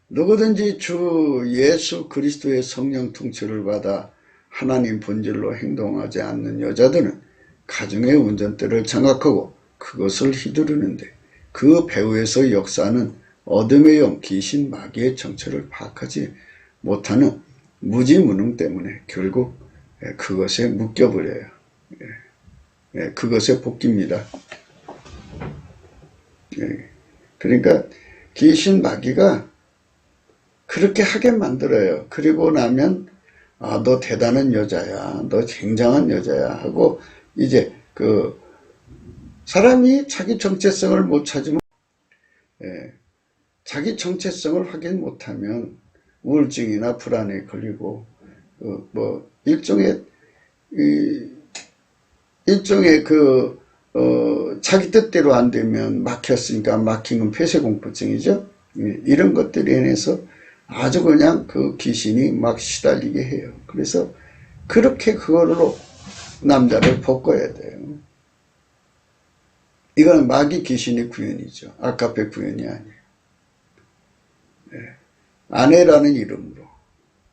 누구든지 주 예수 그리스도의 성령 통치를 받아 하나님 본질로 행동하지 않는 여자들은 가정의 운전대를 장악하고 그것을 휘두르는데 그 배후에서 역사하는 어둠의 영, 귀신, 마귀의 정체를 파악하지 못하는 무지무능 때문에 결국 그것에 묶여버려요. 그것에 복깁니다. 그러니까 귀신 마귀가 그렇게 하게 만들어요. 그리고 나면 너 대단한 여자야, 너 굉장한 여자야 하고 이제 사람이 자기 정체성을 못 찾으면 자기 정체성을 확인 못하면 우울증이나 불안에 걸리고 일종의 자기 뜻대로 안 되면 막혔으니까 막힌 건 폐쇄공포증이죠. 이런 것들에 인해서 아주 그냥 그 귀신이 막 시달리게 해요. 그래서 그렇게 그걸로 남자를 바꿔야 돼요. 이건 마귀 귀신의 구현이죠. 아카페 구현이 아니에요. 아내라는 이름으로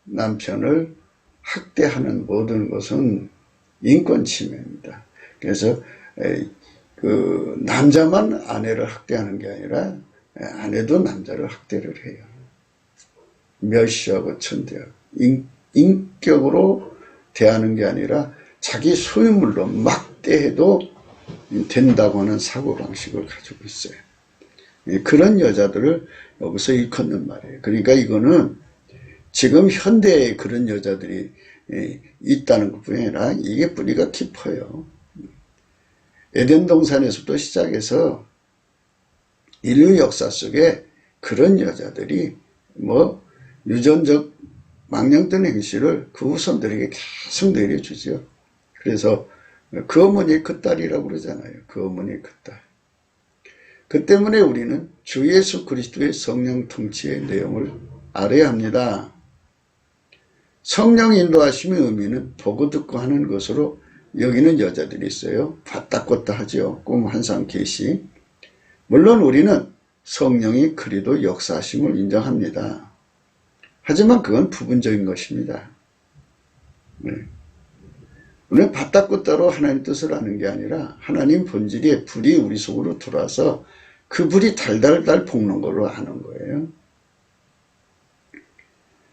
남편을 학대하는 모든 것은 인권 침해입니다. 그래서 남자만 아내를 학대하는 게 아니라 아내도 남자를 학대를 해요. 멸시하고 천대하고 인격으로 대하는 게 아니라 자기 소유물로 막대해도 된다고 하는 사고방식을 가지고 있어요. 그런 여자들을 여기서 일컫는 말이에요. 그러니까 이거는 지금 현대에 그런 여자들이 있다는 것뿐이 아니라 이게 뿌리가 깊어요. 에덴 동산에서부터 시작해서 인류 역사 속에 그런 여자들이 뭐 유전적 망령된 행실을 그 후손들에게 계속 내려주죠. 그래서 그 어머니의 그 딸이라고 그러잖아요. 그 어머니의 그 딸. 그 때문에 우리는 주 예수 그리스도의 성령 통치의 내용을 알아야 합니다. 성령 인도하심의 의미는 보고 듣고 하는 것으로 여기는 여자들이 있어요. 봤다 껐다 하죠. 꿈 환상 계시. 물론 우리는 성령이 그리도 역사하심을 인정합니다. 하지만 그건 부분적인 것입니다. 우리는 봤다 껐다로 하나님 뜻을 아는 게 아니라 하나님 본질의 불이 우리 속으로 들어와서 그 불이 달달달 볶는 걸로 아는 거예요.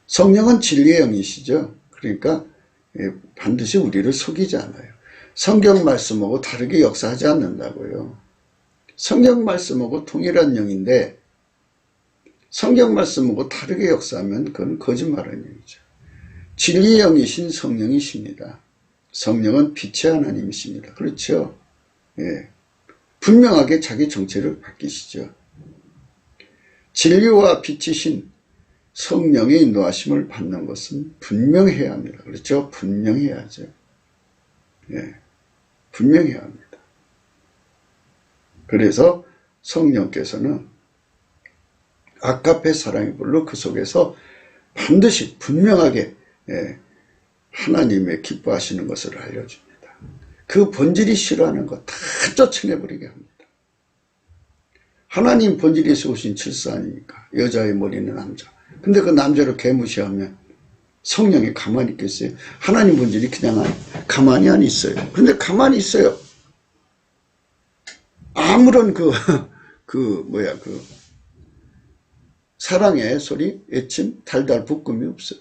성령은 진리의 영이시죠. 그러니까 반드시 우리를 속이지 않아요. 성경 말씀하고 다르게 역사하지 않는다고요. 성경 말씀하고 동일한 영인데 성경 말씀하고 다르게 역사하면 그건 거짓말하는 영이죠. 진리의 영이신 성령이십니다. 성령은 빛의 하나님이십니다. 그렇죠? 예. 분명하게 자기 정체를 밝히시죠. 진리와 빛이신 성령의 인도하심을 받는 것은 분명해야 합니다. 그렇죠? 분명해야죠. 예. 분명해야 합니다. 그래서 성령께서는 아카페 사랑의 불로 그 속에서 반드시 분명하게 하나님의 기뻐하시는 것을 알려줍니다. 그 본질이 싫어하는 거 다 쫓아내버리게 합니다. 하나님 본질에서 오신 질서 아닙니까? 여자의 머리는 남자. 근데 그 남자를 개무시하면 성령이 가만히 있겠어요? 하나님 본질이 그냥 가만히 안 있어요. 근데 가만히 있어요. 아무런 사랑의 소리, 애침, 달달 볶음이 없어요.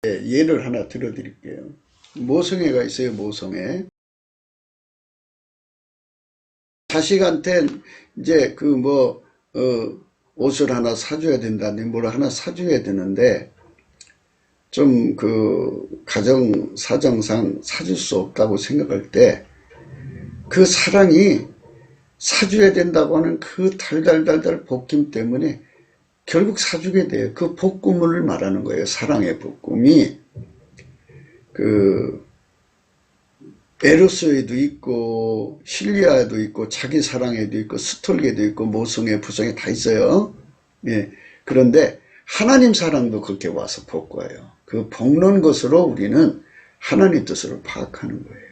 예를 하나 들어드릴게요. 모성애가 있어요, 모성애. 자식한테 이제 옷을 하나 사줘야 된다니 뭘 하나 사줘야 되는데 좀 가정 사정상 사줄 수 없다고 생각할 때 그 사랑이 사줘야 된다고 하는 그 달달달달 볶음 때문에 결국 사주게 돼요. 그 볶음을 말하는 거예요. 사랑의 볶음이 에로스에도 있고 실리아에도 있고 자기 사랑에도 있고 스톨게도 있고 모성애 부성애 다 있어요. 예. 그런데 하나님 사랑도 그렇게 와서 볶아요. 그 볶는 것으로 우리는 하나님 뜻으로 파악하는 거예요.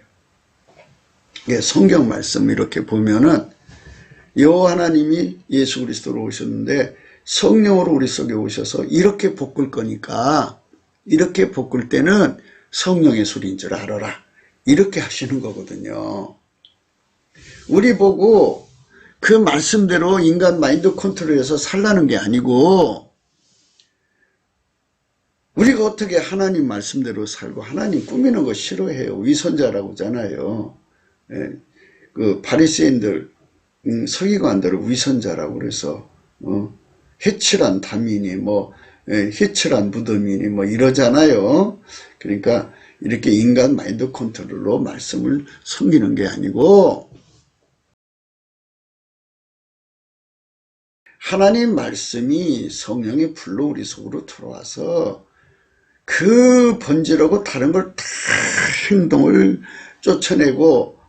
예, 성경 말씀 이렇게 보면은 여호와 하나님이 예수 그리스도로 오셨는데 성령으로 우리 속에 오셔서 이렇게 볶을 거니까 이렇게 볶을 때는 성령의 소리인 줄 알아라. 이렇게 하시는 거거든요. 우리 보고 그 말씀대로 인간 마인드 컨트롤해서 살라는 게 아니고 우리가 어떻게 하나님 말씀대로 살고 하나님 꾸미는 거 싫어해요. 위선자라고 하잖아요. 예, 바리새인들 서기관들을 위선자라고 그래서 해칠한 담이니 해칠한 무덤이니 이러잖아요. 그러니까 이렇게 인간 마인드 컨트롤로 말씀을 섬기는 게 아니고 하나님 말씀이 성령의 불로 우리 속으로 들어와서 그 번지르고 다른 걸 다 행동을 쫓아내고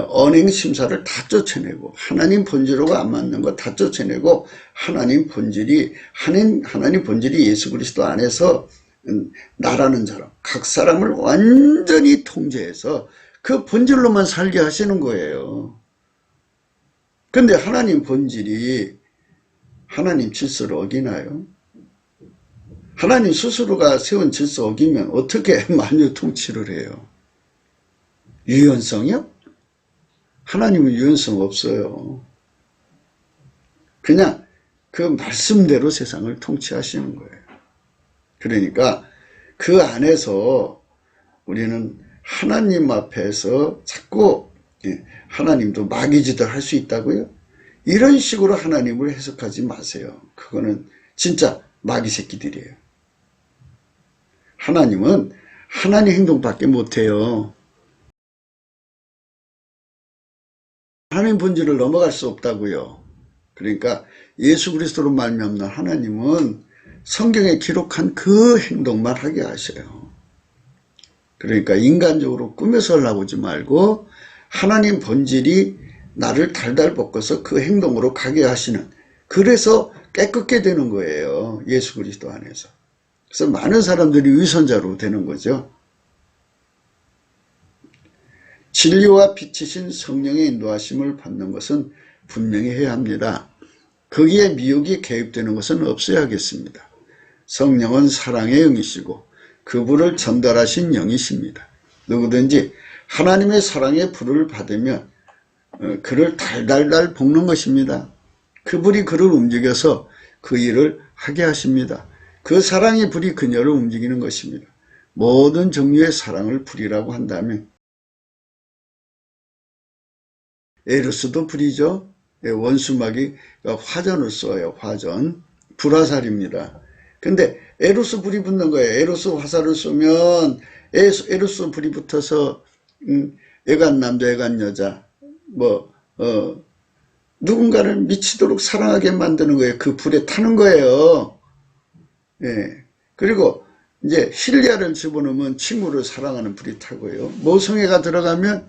언행 심사를 다 쫓아내고 하나님 본질하고 안 맞는 거 다 쫓아내고 하나님 본질이 예수 그리스도 안에서 나라는 사람 각 사람을 완전히 통제해서 그 본질로만 살게 하시는 거예요. 근데 하나님 본질이 하나님 질서를 어기나요? 하나님 스스로가 세운 질서 어기면 어떻게 만유 통치를 해요? 유연성이요? 하나님은 유연성 없어요. 그냥 그 말씀대로 세상을 통치하시는 거예요. 그러니까 그 안에서 우리는 하나님 앞에서 자꾸 하나님도 마귀짓을 할 수 있다고요? 이런 식으로 하나님을 해석하지 마세요. 그거는 진짜 마귀 새끼들이에요. 하나님은 하나님 행동밖에 못해요. 하나님 본질을 넘어갈 수 없다고요. 그러니까 예수 그리스도로 말미암는 하나님은 성경에 기록한 그 행동만 하게 하셔요. 그러니까 인간적으로 꾸며서 하려고 하지 말고 하나님 본질이 나를 달달 볶아서 그 행동으로 가게 하시는, 그래서 깨끗게 되는 거예요. 예수 그리스도 안에서. 그래서 많은 사람들이 위선자로 되는 거죠. 진리와 빛이신 성령의 인도하심을 받는 것은 분명히 해야 합니다. 거기에 미혹이 개입되는 것은 없어야겠습니다. 성령은 사랑의 영이시고 그 불을 전달하신 영이십니다. 누구든지 하나님의 사랑의 불을 받으면 그를 달달달 볶는 것입니다. 그 불이 그를 움직여서 그 일을 하게 하십니다. 그 사랑의 불이 그녀를 움직이는 것입니다. 모든 종류의 사랑을 불이라고 한다면 에로스도 불이죠. 원수막이 화전을 쏘아요. 화전. 불화살입니다. 근데 에로스 불이 붙는 거예요. 에로스 화살을 쏘면 에로스 불이 붙어서 애간 남자 애간 여자 누군가를 미치도록 사랑하게 만드는 거예요. 그 불에 타는 거예요. 예. 그리고 이제 힐리아를 집어넣으면 친구를 사랑하는 불이 타고요. 모성애가 들어가면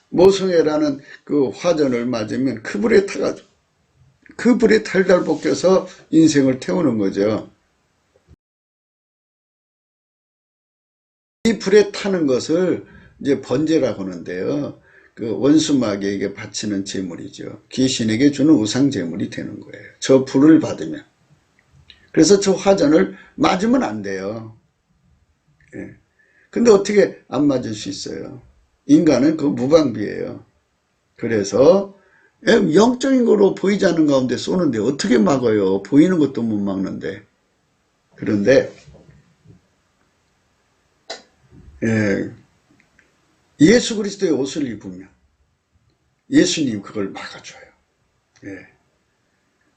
모성애라는 그 화전을 맞으면 그 불에 타가지고 그 불에 달달 볶여서 인생을 태우는 거죠. 이 불에 타는 것을 이제 번제라고 하는데요. 그 원수마귀에게 바치는 제물이죠. 귀신에게 주는 우상 제물이 되는 거예요. 저 불을 받으면. 그래서 저 화전을 맞으면 안 돼요. 예. 근데 어떻게 안 맞을 수 있어요? 인간은 그 무방비예요. 그래서 영적인 거로 보이지 않는 가운데 쏘는데 어떻게 막아요? 보이는 것도 못 막는데. 그런데 예수 그리스도의 옷을 입으면 예수님 그걸 막아줘요.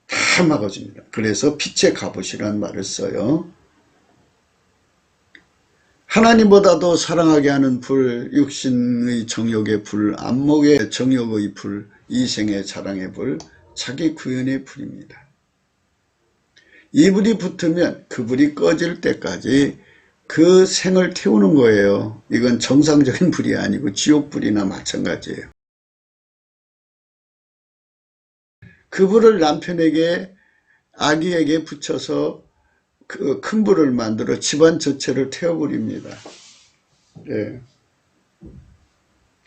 다 막아줍니다. 그래서 빛의 갑옷이라는 말을 써요. 하나님보다도 사랑하게 하는 불, 육신의 정욕의 불, 안목의 정욕의 불, 이생의 자랑의 불, 자기 구현의 불입니다. 이 불이 붙으면 그 불이 꺼질 때까지 그 생을 태우는 거예요. 이건 정상적인 불이 아니고 지옥불이나 마찬가지예요. 그 불을 남편에게, 아기에게 붙여서 그 큰 불을 만들어 집안 전체를 태워버립니다. 예.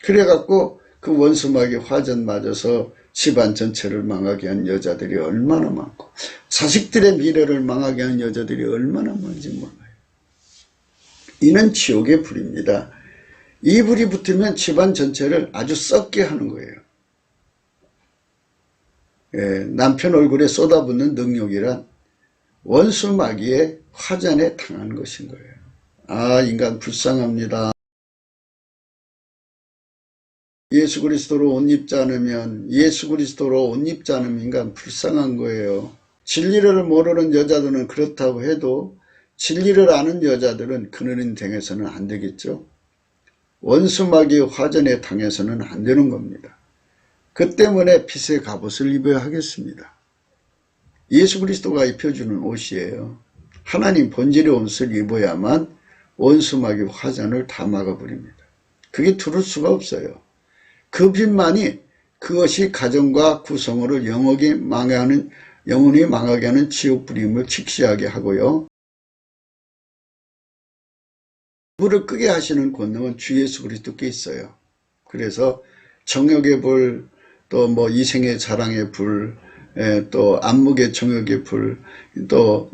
그래갖고 그 원수막이 화전 맞아서 집안 전체를 망하게 한 여자들이 얼마나 많고 자식들의 미래를 망하게 한 여자들이 얼마나 많은지 몰라요. 이는 지옥의 불입니다. 이 불이 붙으면 집안 전체를 아주 썩게 하는 거예요. 예, 남편 얼굴에 쏟아붓는 능욕이란 원수 마귀의 화전에 당한 것인 거예요. 아, 인간 불쌍합니다. 예수 그리스도로 옷 입지 않으면, 예수 그리스도로 옷 입지 않으면 인간 불쌍한 거예요. 진리를 모르는 여자들은 그렇다고 해도 진리를 아는 여자들은 그늘인 당해서는 안 되겠죠. 원수 마귀의 화전에 당해서는 안 되는 겁니다. 그 때문에 빛의 갑옷을 입어야 하겠습니다. 예수 그리스도가 입혀주는 옷이에요. 하나님 본질의 옷을 입어야만 원수마귀 화전을 다 막아버립니다. 그게 두를 수가 없어요. 그 빛만이 그것이 가정과 구성으로 영원히 망하게 하는 지옥불임을 직시하게 하고요. 불을 끄게 하시는 권능은 주 예수 그리스도께 있어요. 그래서 정욕의 불, 또 이생의 자랑의 불, 또 안목의 정욕의 불, 또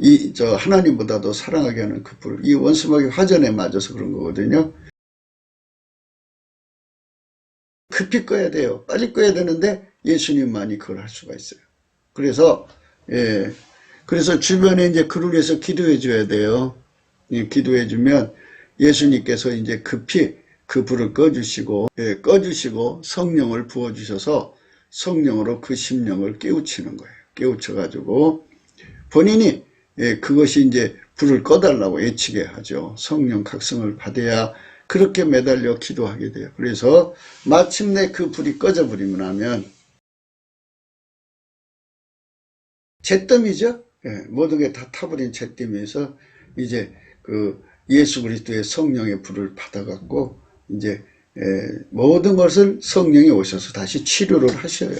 하나님보다도 사랑하게 하는 그 불, 이 원수마귀 화전에 맞아서 그런 거거든요. 급히 꺼야 돼요. 빨리 꺼야 되는데 예수님만이 그걸 할 수가 있어요. 그래서 주변에 이제 그를 위해서 기도해 줘야 돼요. 기도해 주면 예수님께서 이제 급히 그 불을 꺼주시고 성령을 부어주셔서 성령으로 그 심령을 깨우치는 거예요. 깨우쳐가지고 본인이 그것이 이제 불을 꺼달라고 애치게 하죠. 성령 각성을 받아야 그렇게 매달려 기도하게 돼요. 그래서 마침내 그 불이 꺼져버리고 나면 잿더미죠. 모든 게 다 타버린 잿더미에서 이제 그 예수 그리스도의 성령의 불을 받아갖고 이제 모든 것을 성령이 오셔서 다시 치료를 하셔요.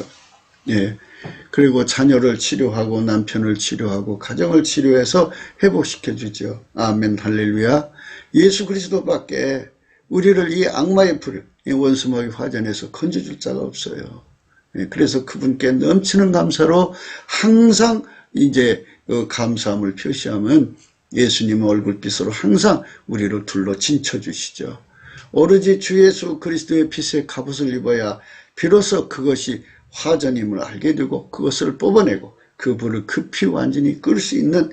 그리고 자녀를 치료하고 남편을 치료하고 가정을 치료해서 회복시켜 주죠. 아멘 할렐루야. 예수 그리스도밖에 우리를 이 악마의 불, 이 원수마귀 화전에서 건져줄 자가 없어요. 그래서 그분께 넘치는 감사로 항상 이제 감사함을 표시하면 예수님의 얼굴빛으로 항상 우리를 둘러 진쳐 주시죠. 오로지 주 예수 그리스도의 빛의 갑옷을 입어야 비로소 그것이 화전임을 알게 되고 그것을 뽑아내고 그 불을 급히 완전히 끌 수 있는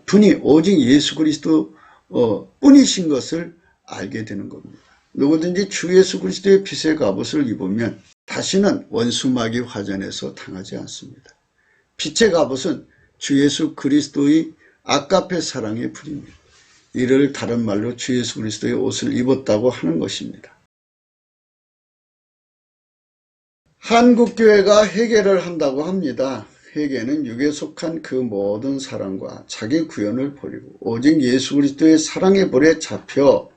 분이 오직 예수 그리스도 뿐이신 것을 알게 되는 겁니다. 누구든지 주 예수 그리스도의 빛의 갑옷을 입으면 다시는 원수마귀 화전에서 당하지 않습니다. 빛의 갑옷은 주 예수 그리스도의 아가페 사랑의 불입니다. 이를 다른 말로 주 예수 그리스도의 옷을 입었다고 하는 것입니다. 한국교회가 회개를 한다고 합니다. 회개는 육에 속한 그 모든 사랑과 자기 구현을 버리고 오직 예수 그리스도의 사랑의 불에 잡혀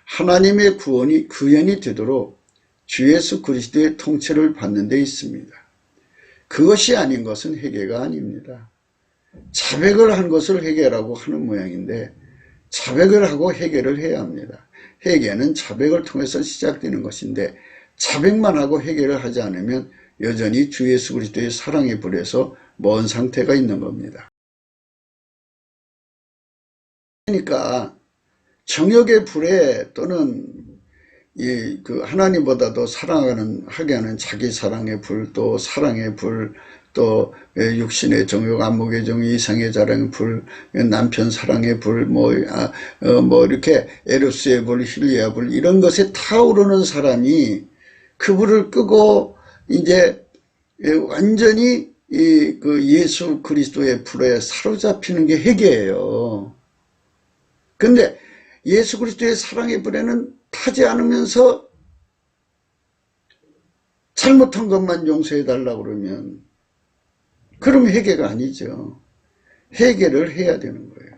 하나님의 구현이 되도록 주 예수 그리스도의 통치를 받는 데 있습니다. 그것이 아닌 것은 회개가 아닙니다. 자백을 한 것을 회개라고 하는 모양인데 자백을 하고 회개를 해야 합니다. 회개는 자백을 통해서 시작되는 것인데 자백만 하고 회개를 하지 않으면 여전히 주 예수 그리스도의 사랑의 불에서 먼 상태가 있는 겁니다. 그러니까 정욕의 불에 또는 그 하나님보다도 하게 하는 자기 사랑의 불, 또 사랑의 불, 또 육신의 정욕, 안목의 정욕, 이상의 자랑의 불, 남편 사랑의 불, 이렇게 에로스의 불, 힐리아 불, 이런 것에 타오르는 사람이 그 불을 끄고 이제 완전히 그 예수 그리스도의 불에 사로잡히는 게 회개예요. 근데 예수 그리스도의 사랑의 불에는 타지 않으면서 잘못한 것만 용서해달라고 그러면 그럼 회개가 아니죠. 회개를 해야 되는 거예요.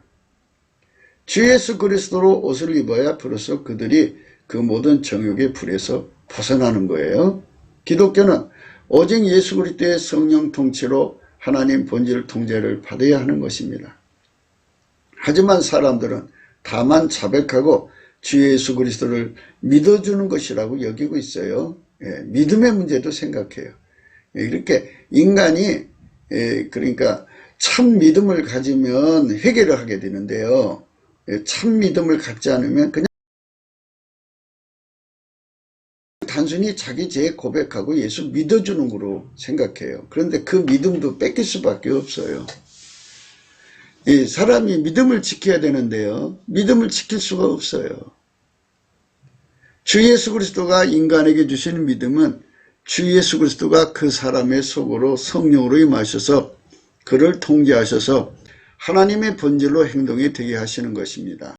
주 예수 그리스도로 옷을 입어야 비로소 그들이 그 모든 정욕의 불에서 벗어나는 거예요. 기독교는 오직 예수 그리스도의 성령 통치로 하나님 본질 통제를 받아야 하는 것입니다. 하지만 사람들은 다만 자백하고 주 예수 그리스도를 믿어주는 것이라고 여기고 있어요. 믿음의 문제도 생각해요. 이렇게 인간이 그러니까 참 믿음을 가지면 회개를 하게 되는데요. 참 믿음을 갖지 않으면 그냥 단순히 자기 죄 고백하고 예수 믿어주는 거로 생각해요. 그런데 그 믿음도 뺏길 수밖에 없어요. 사람이 믿음을 지켜야 되는데요. 믿음을 지킬 수가 없어요. 주 예수 그리스도가 인간에게 주시는 믿음은 주 예수 그리스도가 그 사람의 속으로 성령으로 임하셔서 그를 통제하셔서 하나님의 본질로 행동이 되게 하시는 것입니다.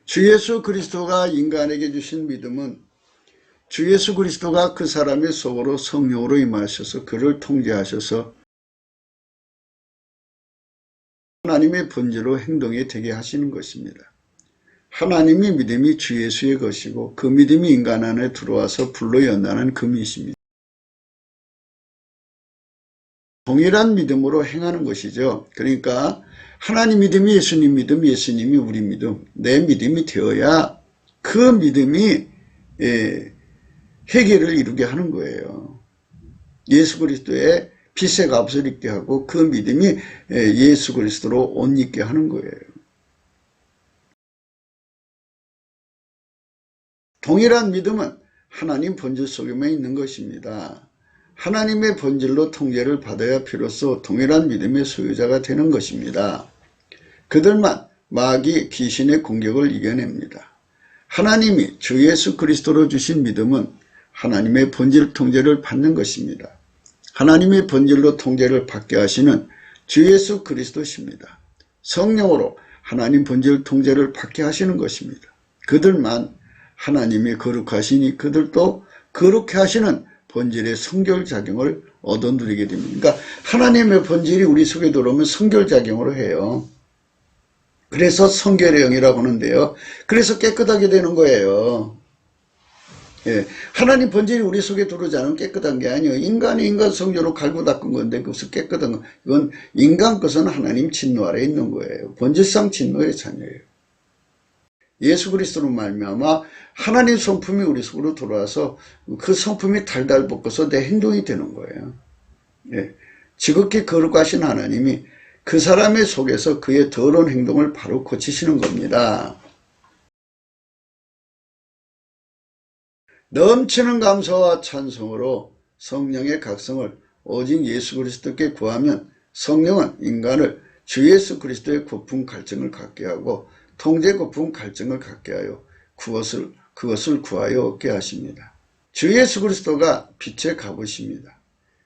주 예수 그리스도가 인간에게 주신 믿음은 주 예수 그리스도가 그 사람의 속으로 성령으로 임하셔서 그를 통제하셔서 하나님의 본질로 행동이 되게 하시는 것입니다. 하나님의 믿음이 주 예수의 것이고 그 믿음이 인간 안에 들어와서 불로 연단한 금이십니다. 동일한 믿음으로 행하는 것이죠. 그러니까 하나님 믿음이 예수님 믿음, 예수님이 우리 믿음, 내 믿음이 되어야 그 믿음이 회개를 이루게 하는 거예요. 예수 그리스도의 빛의 값을 입게 하고 그 믿음이 예수 그리스도로 옷 입게 하는 거예요. 동일한 믿음은 하나님 본질 속에만 있는 것입니다. 하나님의 본질로 통제를 받아야 비로소 동일한 믿음의 소유자가 되는 것입니다. 그들만 마귀 귀신의 공격을 이겨냅니다. 하나님이 주 예수 그리스도로 주신 믿음은 하나님의 본질 통제를 받는 것입니다. 하나님의 본질로 통제를 받게 하시는 주 예수 그리스도십니다. 성령으로 하나님 본질 통제를 받게 하시는 것입니다. 그들만 하나님이 거룩하시니 그들도 거룩해 하시는 본질의 성결작용을 얻어 누리게 됩니다. 그러니까 하나님의 본질이 우리 속에 들어오면 성결작용으로 해요. 그래서 성결의 영이라고 하는데요. 그래서 깨끗하게 되는 거예요. 예, 하나님 본질이 우리 속에 들어오지 않으면 깨끗한 게 아니에요. 인간이 인간 성조로 갈고 닦은 건데 그것은 깨끗한 거. 이건 인간 것은 하나님 진노 아래 있는 거예요. 본질상 진노의 자녀예요. 예수 그리스도로 말미암아 하나님 성품이 우리 속으로 들어와서 그 성품이 달달 볶아서 내 행동이 되는 거예요. 예, 지극히 거룩하신 하나님이 그 사람의 속에서 그의 더러운 행동을 바로 고치시는 겁니다. 넘치는 감사와 찬송으로 성령의 각성을 오직 예수 그리스도께 구하면 성령은 인간을 주 예수 그리스도의 고품 갈증을 갖게 하고 통제 고품 갈증을 갖게 하여 그것을 구하여 얻게 하십니다. 주 예수 그리스도가 빛의 갑옷입니다.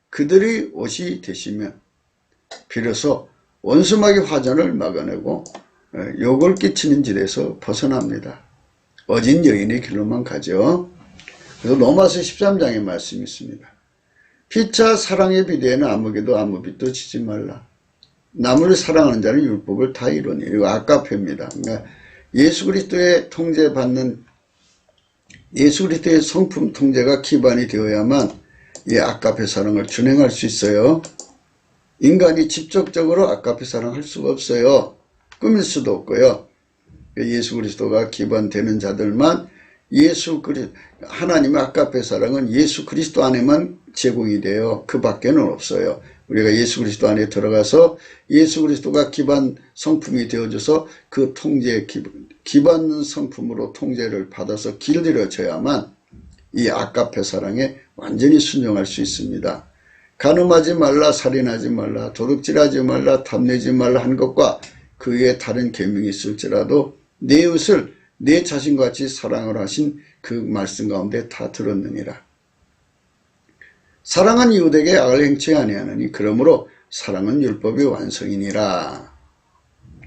그들이 옷이 되시면 비로소 원수마귀 화전을 막아내고 욕을 끼치는 질에서 벗어납니다. 어진 여인의 길로만 가죠. 그래서 로마서 13장에 말씀이 있습니다. 피차 사랑의 비대에는 아무개도 아무 빛도 지지 말라. 남을 사랑하는 자는 율법을 다 이루니. 이거 아까페입니다. 그러니까 예수 그리스도의 통제받는 예수 그리스도의 성품 통제가 기반이 되어야만 이 아까페 사랑을 준행할 수 있어요. 인간이 직접적으로 아까페 사랑할 수가 없어요. 꾸밀 수도 없고요. 예수 그리스도가 기반되는 자들만 하나님의 아까페 사랑은 예수 그리스도 안에만 제공이 돼요. 그 밖에는 없어요. 우리가 예수 그리스도 안에 들어가서 예수 그리스도가 기반 성품이 되어줘서 그 통제 기반 성품으로 통제를 받아서 길들여져야만 이 아까페 사랑에 완전히 순종할 수 있습니다. 간음하지 말라, 살인하지 말라, 도둑질하지 말라, 탐내지 말라 한 것과 그 외에 다른 계명이 있을지라도 내 이웃을 내 자신같이 사랑을 하신 그 말씀 가운데 다 들었느니라. 사랑은 이웃에게 악을 행치 아니하느니 그러므로 사랑은 율법의 완성이니라.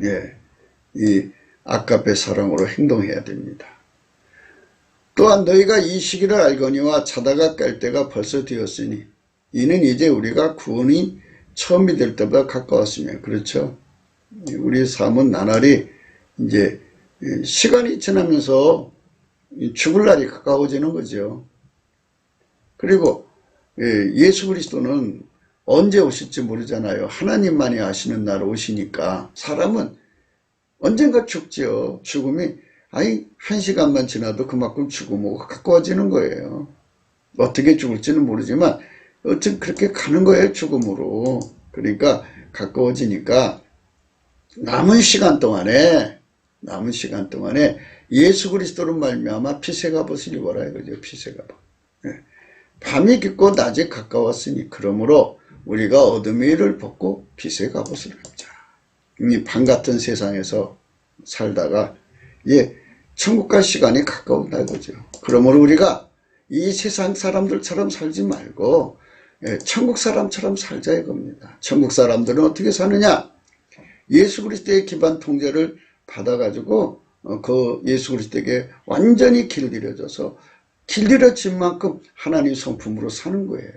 예, 이 아까페 사랑으로 행동해야 됩니다. 또한 너희가 이 시기를 알거니와 자다가 깰 때가 벌써 되었으니 이는 이제 우리가 구원이 처음이 될 때보다 가까웠으며, 그렇죠? 우리 삶은 나날이 이제 시간이 지나면서 죽을 날이 가까워지는 거죠. 그리고 예수 그리스도는 언제 오실지 모르잖아요. 하나님만이 아시는 날 오시니까 사람은 언젠가 죽지요. 죽음이 한 시간만 지나도 그만큼 죽음하고 가까워지는 거예요. 어떻게 죽을지는 모르지만 어쨌든 그렇게 가는 거예요. 죽음으로. 그러니까 가까워지니까 남은 시간 동안에 예수 그리스도로 말미암아 피세 갑옷을 입어라 이거죠. 피세 갑옷. 밤이 깊고 낮이 가까웠으니 그러므로 우리가 어둠의 일을 벗고 빛의 갑옷을 입자. 이 밤 같은 세상에서 살다가 천국 갈 시간이 가까운다 이거죠. 그러므로 우리가 이 세상 사람들처럼 살지 말고 천국 사람처럼 살자 이겁니다. 천국 사람들은 어떻게 사느냐? 예수 그리스도의 기반 통제를 받아가지고 그 예수 그리스도에게 완전히 길들여져서 길들여진 만큼 하나님 성품으로 사는 거예요.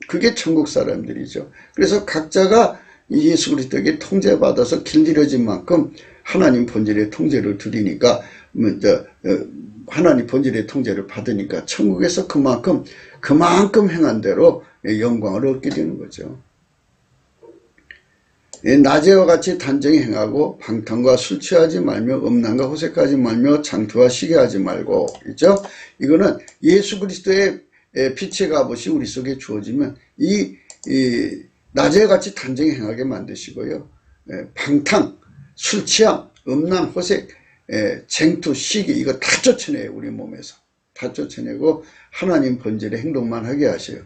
그게 천국 사람들이죠. 그래서 각자가 예수 그리스도에게 통제받아서 길들여진 만큼 하나님 본질의 통제를 드리니까 하나님 본질의 통제를 받으니까 천국에서 그만큼 행한 대로 영광을 얻게 되는 거죠. 낮에와 같이 단정히 행하고 방탕과 술 취하지 말며 음란과 호색하지 말며 장투와 시기하지 말고 있죠. 이거는 예수 그리스도의 빛의 갑옷이 우리 속에 주어지면 이 낮에와 같이 단정히 행하게 만드시고요. 방탕, 술 취함, 음란, 호색, 쟁투, 시기 이거 다 쫓아내요. 우리 몸에서 다 쫓아내고 하나님 본질의 행동만 하게 하셔요.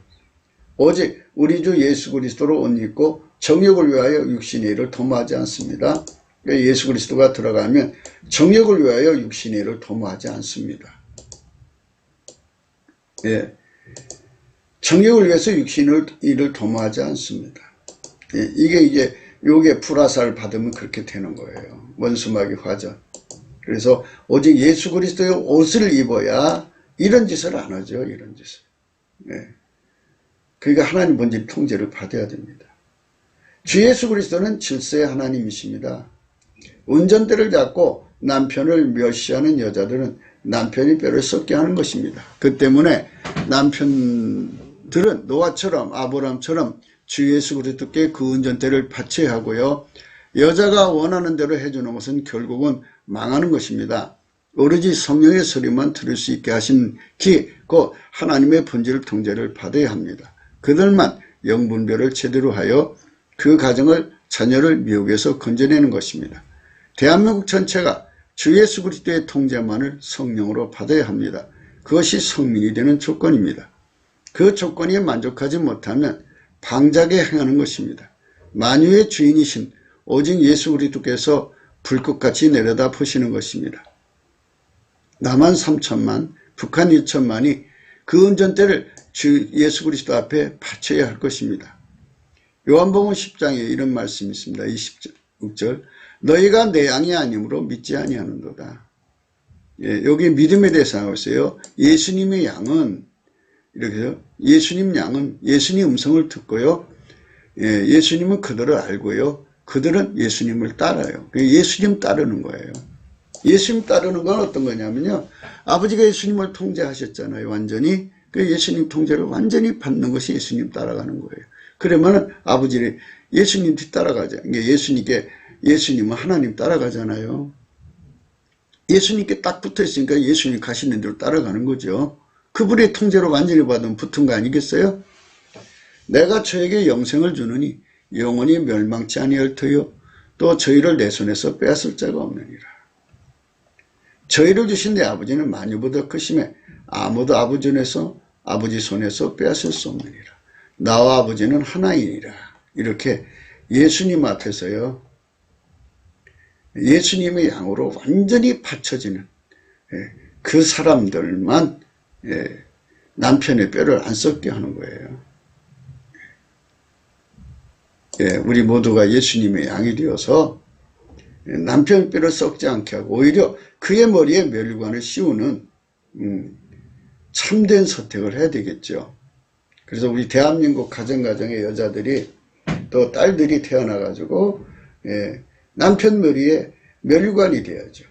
오직 우리 주 예수 그리스도로 옷 입고 정욕을 위하여 육신의 일을 도모하지 않습니다. 그러니까 예수 그리스도가 들어가면 정욕을 위하여 육신의 일을 도모하지 않습니다. 예. 정욕을 위해서 육신의 일을 도모하지 않습니다. 예. 이게 이제 요게 불화살 받으면 그렇게 되는 거예요. 원수마귀 화전. 그래서 오직 예수 그리스도의 옷을 입어야 이런 짓을 안 하죠. 이런 짓을. 예. 그러니까 하나님 본질 통제를 받아야 됩니다. 주 예수 그리스도는 질서의 하나님이십니다. 운전대를 잡고 남편을 멸시하는 여자들은 남편이 뼈를 썩게 하는 것입니다. 그 때문에 남편들은 노아처럼 아브라함처럼 주 예수 그리스도께 그 운전대를 바쳐야 하고요. 여자가 원하는 대로 해주는 것은 결국은 망하는 것입니다. 오로지 성령의 소리만 들을 수 있게 하신 곧 하나님의 본질 통제를 받아야 합니다. 그들만 영분별을 제대로 하여 그 가정을 자녀를 미혹에서 건져내는 것입니다. 대한민국 전체가 주 예수 그리스도의 통제만을 성령으로 받아야 합니다. 그것이 성민이 되는 조건입니다. 그 조건이 만족하지 못하면 방자게 행하는 것입니다. 만유의 주인이신 오직 예수 그리스도께서 불꽃같이 내려다 보시는 것입니다. 남한 3천만, 북한 2천만이 그 운전대를 주 예수 그리스도 앞에 바쳐야 할 것입니다. 요한복음 10장에 이런 말씀이 있습니다. 26절 너희가 내 양이 아니므로 믿지 아니하는도다. 예, 여기 믿음에 대해서 하고 있어요. 예수님의 양은 이렇게 해서 예수님 양은 예수님 음성을 듣고요. 예, 예수님은 그들을 알고요. 그들은 예수님을 따라요. 예수님 따르는 거예요. 예수님 따르는 건 어떤 거냐면요. 아버지가 예수님을 통제하셨잖아요. 완전히. 그 예수님 통제를 완전히 받는 것이 예수님 따라가는 거예요. 그러면은 아버지를 예수님 뒤따라가죠. 예수님은 하나님 따라가잖아요. 예수님께 딱 붙어 있으니까 예수님 가시는 대로 따라가는 거죠. 그분의 통제로 완전히 받으면 붙은 거 아니겠어요? 내가 저에게 영생을 주느니 영원히 멸망치 아니할 터요 또 저희를 내 손에서 빼앗을 자가 없느니라. 저희를 주신 내 아버지는 만유보다 크심에 아무도 아버지 손에서 빼앗을 수 없느니라. 나와 아버지는 하나이니라. 이렇게 예수님 앞에서요. 예수님의 양으로 완전히 바쳐지는 그 사람들만 남편의 뼈를 안 썩게 하는 거예요. 우리 모두가 예수님의 양이 되어서 남편 뼈를 썩지 않게 하고 오히려 그의 머리에 멸관을 씌우는 참된 선택을 해야 되겠죠. 그래서 우리 대한민국 가정의 여자들이 또 딸들이 태어나가지고 남편 머리에 멸관이 돼야죠.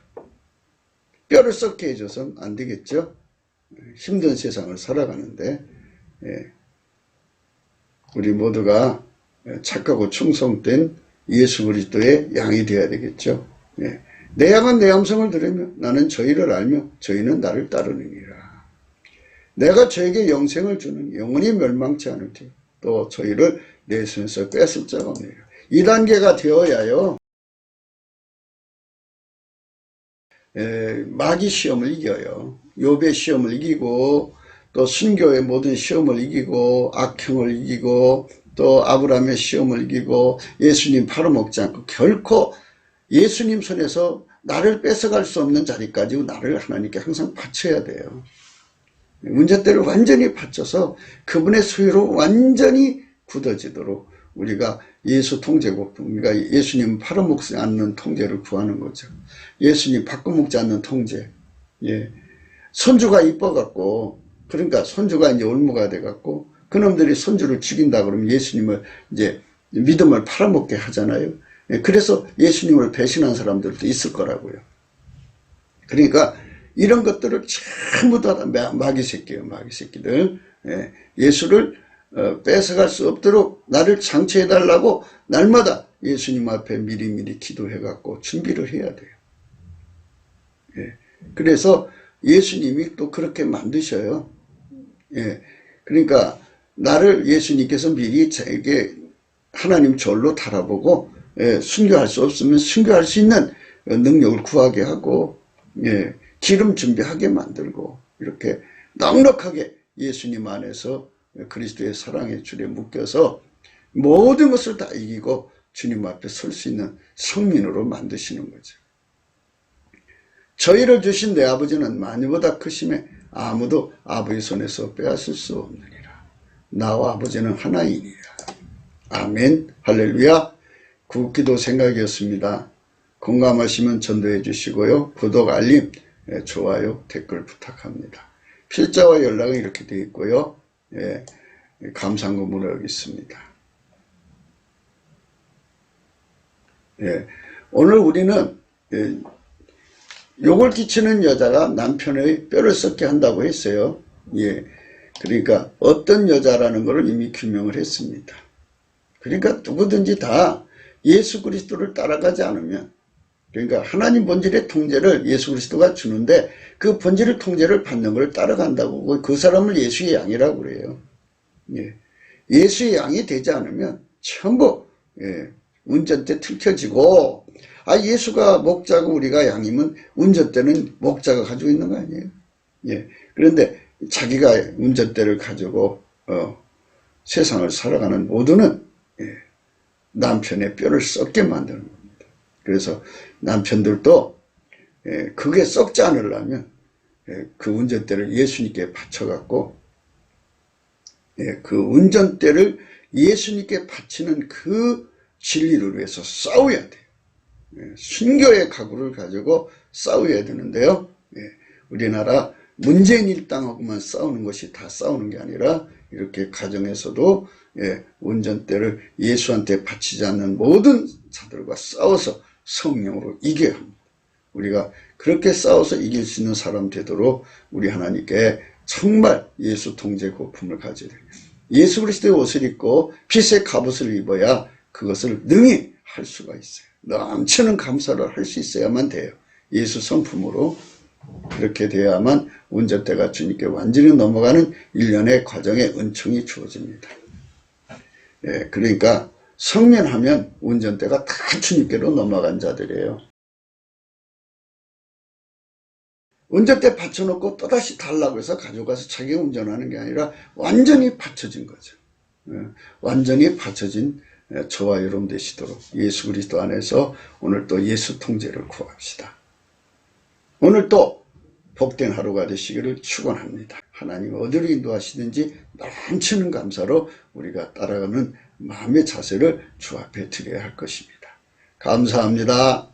뼈를 썩게 해줘서는 안 되겠죠. 힘든 세상을 살아가는데 우리 모두가 착하고 충성된 예수 그리스도의 양이 되어야 되겠죠. 내 양은 내 음성을 들으며 나는 저희를 알며 저희는 나를 따르느니라. 내가 저에게 영생을 주는 영원히 멸망치 않을 테니 또 저희를 내 손에서 뺏을 자가 없느니라. 이 단계가 되어야요. 마귀 시험을 이겨요. 욥의 시험을 이기고 또 순교의 모든 시험을 이기고 악행을 이기고 또 아브라함의 시험을 이기고 예수님 팔아먹지 않고 결코 예수님 손에서 나를 뺏어갈 수 없는 자리까지 나를 하나님께 항상 바쳐야 돼요. 문제대를 완전히 바쳐서 그분의 소유로 완전히 굳어지도록 우리가 예수 통제국, 우리가 예수님 팔아먹지 않는 통제를 구하는 거죠. 예수님 바꿔먹지 않는 통제. 손주가 이뻐갖고, 그러니까 손주가 이제 올무가 돼갖고, 그놈들이 손주를 죽인다 그러면 예수님을 이제 믿음을 팔아먹게 하잖아요. 그래서 예수님을 배신한 사람들도 있을 거라고요. 그러니까 이런 것들을 전부 다 마귀 새끼예요. 마귀 새끼들. 예수를 뺏어갈 수 없도록 나를 장치해달라고 날마다 예수님 앞에 미리미리 기도해갖고 준비를 해야 돼요. 그래서 예수님이 또 그렇게 만드셔요. 그러니까 나를 예수님께서 미리 자에게 하나님 절로 달아보고 순교할 수 없으면 순교할 수 있는 능력을 구하게 하고 기름 준비하게 만들고 이렇게 넉넉하게 예수님 안에서 그리스도의 사랑의 줄에 묶여서 모든 것을 다 이기고 주님 앞에 설 수 있는 성민으로 만드시는 거죠. 저희를 주신 내 아버지는 만유보다 크심에 아무도 아버지 손에서 빼앗을 수 없느니라. 나와 아버지는 하나이니라. 아멘. 할렐루야. 굿기도 생각이었습니다. 공감하시면 전도해 주시고요. 구독, 알림, 좋아요, 댓글 부탁합니다. 필자와 연락은 이렇게 되어 있고요. 감사한 문화 여기 있습니다. 오늘 우리는 욕을 끼치는 여자가 남편의 뼈를 썩게 한다고 했어요. 그러니까 어떤 여자라는 것을 이미 규명을 했습니다. 그러니까 누구든지 다 예수 그리스도를 따라가지 않으면, 그러니까 하나님 본질의 통제를 예수 그리스도가 주는데 그 본질의 통제를 받는 걸 따라간다고, 그 사람을 예수의 양이라고 그래요. 예수의 양이 되지 않으면 전부 운전대 틀켜지고, 예수가 목자고 우리가 양이면 운전대는 목자가 가지고 있는 거 아니에요? 그런데 자기가 운전대를 가지고 세상을 살아가는 모두는 남편의 뼈를 썩게 만드는 겁니다. 그래서 남편들도 그게 썩지 않으려면 그 운전대를 예수님께 바쳐갖고 그 운전대를 예수님께 바치는 그 진리를 위해서 싸워야 돼요. 순교의 각오를 가지고 싸워야 되는데요. 우리나라 문재인 일당하고만 싸우는 것이 다 싸우는 게 아니라 이렇게 가정에서도 운전대를 예수한테 바치지 않는 모든 자들과 싸워서 성령으로 이겨야 합니다. 우리가 그렇게 싸워서 이길 수 있는 사람 되도록 우리 하나님께 정말 예수 통제 고품을 가져야 돼요. 예수 그리스도의 옷을 입고 빛의 갑옷을 입어야 그것을 능히 할 수가 있어요. 넘치는 감사를 할 수 있어야만 돼요. 예수 성품으로 그렇게 돼야만 운전대가 주님께 완전히 넘어가는 일련의 과정의 은총이 주어집니다. 그러니까 성면하면 운전대가 다 주님께로 넘어간 자들이에요. 운전대 받쳐놓고 또다시 달라고 해서 가져가서 자기가 운전하는 게 아니라 완전히 받쳐진 거죠. 완전히 받쳐진 저와 여러분 되시도록 예수 그리스도 안에서 오늘 또 예수 통제를 구합시다. 오늘 또 복된 하루가 되시기를 축원합니다. 하나님 어디로 인도하시든지 넘치는 감사로 우리가 따라가는 마음의 자세를 주 앞에 드려야 할 것입니다. 감사합니다.